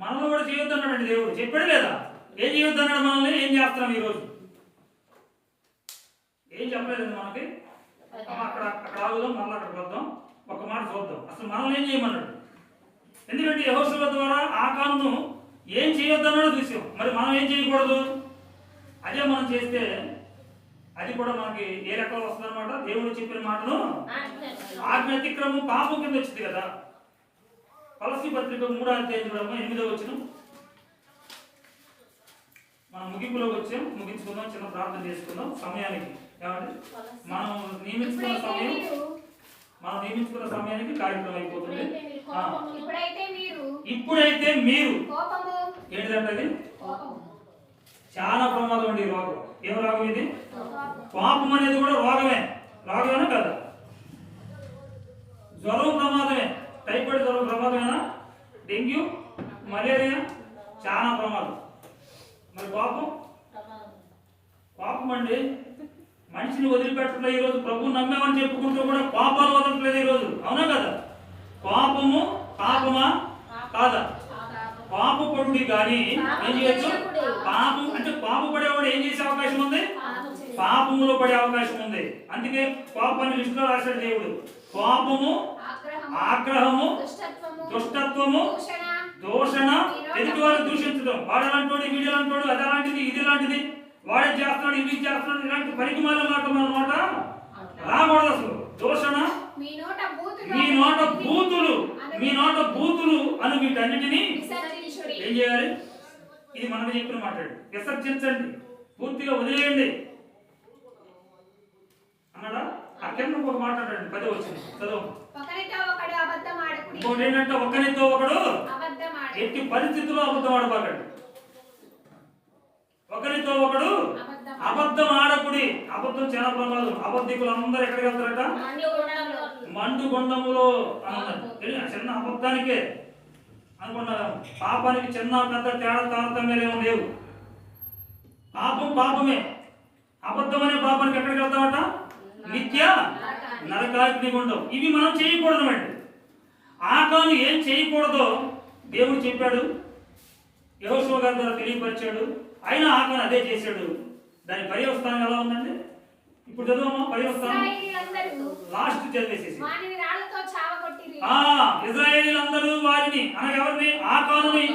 మనల్ని కూడా చేయొద్దు అన్నాడు దేవుడు. చెప్పాడు లేదా? ఏం చేయొద్దు అన్నాడు మనల్ని? ఏం చేస్తున్నాం ఈరోజు? ఏం చెప్పలేదండి మనకి. అక్కడ ఆగుదాం, మళ్ళీ అక్కడికి వద్దాం, ఒక మాట చూద్దాం. అసలు మనల్ని ఏం చేయమన్నాడు? ఎందుకంటే యెహోషువ ద్వారా ఆకానును ఏం చేయొద్దు అన్నాడో చూసాం. మరి మనం ఏం చేయకూడదు? అదే మనం చేస్తే అది కూడా మనకి ఏ రకంగా వస్తుంది అనమాట? దేవుడు చెప్పిన మాటను ఆజ్ఞ అతిక్రమం పాపం కింద వచ్చింది కదా. కొలస్సీ పత్రిక 3:8 మనం ముగింపులోకి వచ్చాం. ముగించుకుందాం, చిన్న ప్రార్థన చేసుకుందాం సమయానికి. ఏమంటే మనం నియమించుకున్న సమయానికి కార్యక్రమం అయిపోతుంది. ఇప్పుడైతే మీరు ఏంటిదంటే చాలా ప్రమాదం అండి. రోగం ఏం రోగం ఇది? పాపం అనేది కూడా రోగమేనా కదా? జ్వరం ప్రమాదమే. టైఫాయిడ్ జ్వరం ప్రమాదమేనా? డెంగ్యూ, మలేరియా చాలా ప్రమాదం. మరి కోపం అండి మనిషిని వదిలిపెట్టట్లేదు. ఈరోజు ప్రభువు నమ్మామని చెప్పుకుంటూ కూడా కోపాలు వదలట్లేదు ఈరోజు, అవునా కదా? కోపము పాపమా కాదా? పాపపడుడి కానీ ఏం చేయొచ్చు? పాపం అంటే పాపపడేవాడు ఏం చేసే అవకాశం ఉంది? పాపములో పడే అవకాశం ఉంది. అందుకే కోపాన్ని లిస్టులో రాశాడు దేవుడు. కోపము, ఆగ్రహము, దుష్టత్వము, దూషణ, ఎదుటి వారిని దూషించడం. వాడు అలాంటి వీడు అలాంటి అది అలాంటిది ఇది లాంటిది, వాడే చేస్తున్నాడు ఇది చేస్తున్నాడు, ఇలాంటి పరిమాణం అన్నమాట రాకూడదు అసలు. దూషణ, మీ నోట బూతులు అని వీటన్నిటినీ ఏం చేయాలి? ఇది మనకు చెప్పిన మాట్లాడు. విసర్జించండి, పూర్తిగా వదిలేయండి అన్నాడా? అక్కడ ఒక మాట్లాడండి. 10వ వచనం చదువు. ఇంకోటి ఏంటంటే ఒకరితో ఒకడు ఎట్టి పరిస్థితుల్లో అబద్ధం ఆడబాకండి. ఒకరితో ఒకడు అబద్ధం ఆడకుడి. అబద్ధం చాలా ప్రమాదం. అబద్ధికులు అందరూ ఎక్కడికి వెళ్తారట? మండుగొండములో అన్నారు. చిన్న అబద్ధానికే అనుకున్నారు. పాపానికి చిన్న పెద్ద తేడా తారతమ్యాలు లేవు. పాపం పాపమే. అబద్ధం అనే పాపానికి ఎక్కడికి వెళ్తామట? నిత్య నరకాగ్నిగుండం. ఇవి మనం చేయకూడదు అండి. ఆకాను ఏం చేయకూడదో దేవుడు చెప్పాడు, యెహోషువ గారి ద్వారా తెలియపరిచాడు. అయినా ఆకాను అదే చేశాడు. దాని పర్యవస్థానం ఎలా ఉందండి? ఇప్పుడు చదువు. పర్యవస్థానం లాస్ట్ చదివేసేసి ఇశ్రాయేలీయులందరూ వారిని అనగా ఎవరిని? ఆకానుని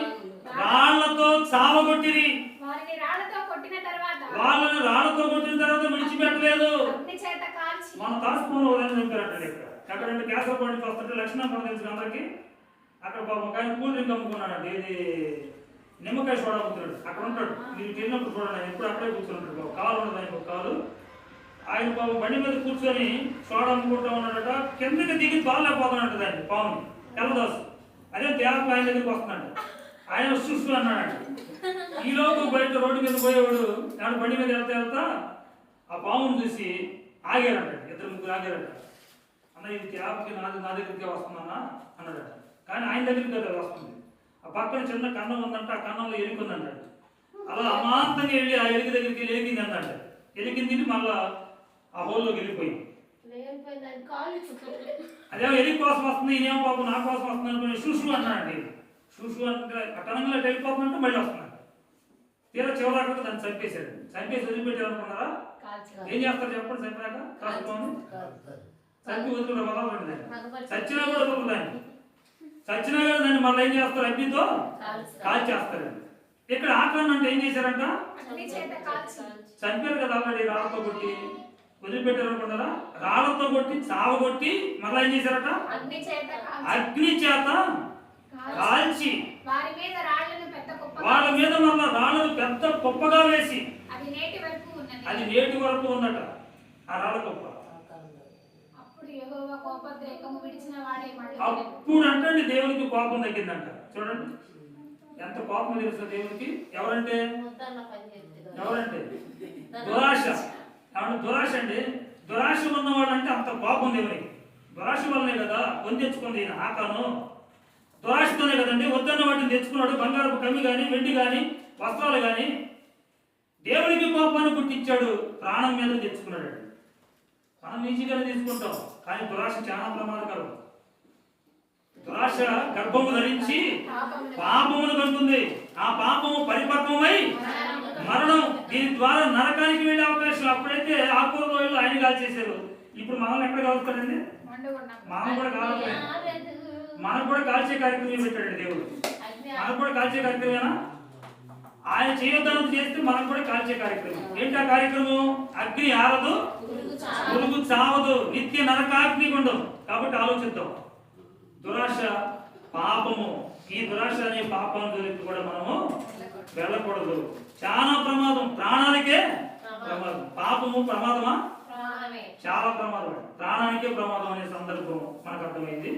రాళ్లతో చావగొట్టిరి. వాళ్ళని రాళ్లతో కొట్టిన తర్వాత విడిచిపెట్టలేదు. మనం తాసుకుని ఉదయం చంపారంటే ఎక్కడంటే కేసర పండికి వస్తుంటే లక్ష్మణ తెలుసు అందరికి. అక్కడ పాపం ఒక ఆయన కూల్ డ్రింక్ అమ్ముకున్నాడు. ఇది నిమ్మకాయ సోడా అమ్ముతున్నాడు. అక్కడ ఉంటాడు. మీరు తిరిగినప్పుడు చూడండి, ఆయన ఎప్పుడు అక్కడే కూర్చొని ఉంటాడు. కాలు ఉండదు ఆయనకు, ఒక కాలు. ఆయన పాపం బండి మీద కూర్చొని సోడా అమ్ముకుంటా ఉన్నాడట. కిందకి దిగి బాగాలేకపోతున్నాడు దాన్ని పావుని తెల్లదాసు. అదే దేవత ఆయన దగ్గరికి వస్తున్నాడు. ఆయన చూస్తూ అన్నాడు. ఈలోపు బయట రోడ్డు మీద పోయేవాడు ఆడ బండి మీద వెళ్తా ఆ పామును చూసి ఆగారంట. 2-3 ఆగారంట. అన్న ఇది క్యాబ్కి నా దగ్గరికి వస్తుందన్నా అన్నాడట. కానీ ఆయన దగ్గరికి కదా వస్తుంది. ఆ పక్కన చిన్న కన్నం ఉందంట. ఆ కన్నంలో ఎలుకుందంటాడు. అలా అమాంతంగా వెళ్ళి ఆ ఎలుగు దగ్గరికి వెళ్ళి ఎలిగింది అందంట. ఎలిగింది మళ్ళా ఆ హోల్లోకి వెళ్ళిపోయింది. అదేమో ఎలిగి కోసం వస్తుంది, ఇదేమో పాపం నా కోసం వస్తుంది అనుకుని షూషు అన్నాడండి. షూషు అంటే అటనంగా వెళ్ళిపోతుందంటే మళ్ళీ వస్తున్నాడు. తీరా చివరాక దాన్ని చంపేశాడు. చంపేసి వదిలిపెట్టారు అనుకున్నారా? ఏం చేస్తారు చెప్పండి? చంపాక కాసుకోండి, చంపి వదులుకుంటారు. వదలండి దాన్ని. చచ్చినా కూడా వదులు దాన్ని. చచ్చినా కూడా దాన్ని మళ్ళీ ఏం చేస్తారు? అగ్నితో కాల్చేస్తారండి. ఇక్కడ ఆకారం అంటే ఏం చేశారంట? చంపారు కదా ఆల్రెడీ. రాళ్లతో కొట్టి వదిలిపెట్టారు అనుకున్నారా? రాళ్లతో కొట్టి చావగొట్టి మళ్ళీ ఏం చేశారట? అగ్ని చేత కాల్చి వాళ్ళ మీద మళ్ళా రాళ్ళను పెద్ద కుప్పగా వేసి అది నేటి వరకు ఉందట ఆ రాళ్ళ కుప్ప. అప్పుడు అంటే దేవునికి కోపం తగ్గిందంట. చూడండి ఎంత కోపం తెలుసు దేవునికి. ఎవరంటే దురాశ. దురాశ అండి. దురాశ ఉన్నవాడు అంటే అంత కోపం దేవునికి. దురాశ వల్లనే కదా కొని తెచ్చుకుంది ఈయన ఆకాను. దురాశతోనే కదండి వద్దన్న వాటిని తెచ్చుకున్నాడు. బంగారపు కమ్మి కానీ వెండి కానీ వస్త్రాలు కానీ. దేవునికి కోపాన్ని పుట్టించాడు, ప్రాణం మీద తెచ్చుకున్నాడు. మనం ఈజీగానే తీసుకుంటాం, కానీ దురాశ చాలా ప్రమాదకరం. దురాశ గర్భము ధరించి పాపమును కంటుంది. ఆ పాపము పరిపక్వమై మరణం. దీని ద్వారా నరకానికి వెళ్ళే అవకాశం. అప్పుడైతే ఆకూరలో వెళ్ళి ఆయన కాల్చేశారు. ఇప్పుడు మనల్ని ఎక్కడ కాలుస్తాడండి? మనం కూడా కాలట్లేదు. మనకు కూడా కాల్చే కార్యక్రమం పెట్టాడు దేవుడు. మనకు కూడా కాల్చే కార్యక్రమేనా? ఆయన చేయొద్దన్నది చేస్తే మనం కూడా కాల్చే కార్యక్రమం. ఏంటి ఆ కార్యక్రమం? అగ్ని ఆరదు, పురుగు చావదు, నిత్య నరకాగ్ని గుండం. కాబట్టి ఆలోచిద్దాం. దురాశ పాపము. ఈ దురాశ అనే పాపం గురించి కూడా మనము వెళ్ళకూడదు. చాలా ప్రమాదం, ప్రాణానికే ప్రమాదం. పాపము ప్రమాదమా? చాలా ప్రమాదం. ప్రాణానికే ప్రమాదం అనే సందర్భం మనకు అర్థమైంది.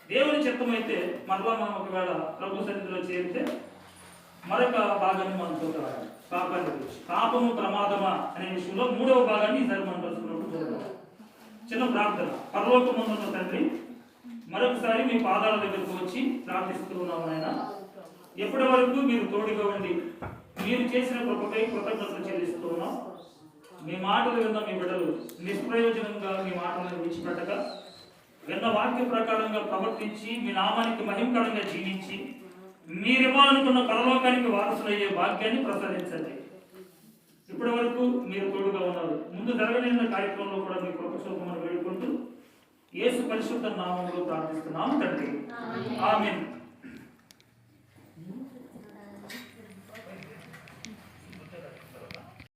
దేవుని చిత్తమైతే మరలా మనం ఒకవేళ ప్రభు సన్నిధిలో చేరితే మరొక భాగాన్ని మనం చూడాలి. పాపాన్ని గురించి, పాపము ప్రమాదమా అనే విషయంలో 3వ భాగాన్ని ఈసారి మనం తెలుసుకున్నప్పుడు చూడాలి. చిన్న ప్రార్థన. పరలోకమందున్న తండ్రి, మరొకసారి మీ పాదాల దగ్గరకు వచ్చి ప్రార్థిస్తూ ఉన్నాము నాయన. ఎప్పటి వరకు మీరు తోడుగా ఉండి మీరు చేసిన కృపకై కృతజ్ఞతలు చెల్లిస్తున్నాం. మీ మాటలు విన్న మీ బిడ్డలు నిష్ప్రయోజనంగా మీ మాటలను విడిచిపెట్టక విన్న వాక్య ప్రకారంగా ప్రవర్తించి మీ నామానికి మహిమకరంగా జీవించి మీరివ్వాలనుకున్న పరలోకానికి వారసులయ్యే భాగ్యాన్ని ప్రసాదించండి. ఇప్పటి వరకు మీరు తోడుగా ఉన్నారు. ముందు జరగనున్న కార్యక్రమంలో కూడా మీ కృప చూపమని వేడుకుంటూ యేసు పరిశుద్ధ నామములో ప్రార్థిస్తున్నాము తండ్రి. ఆమేన్.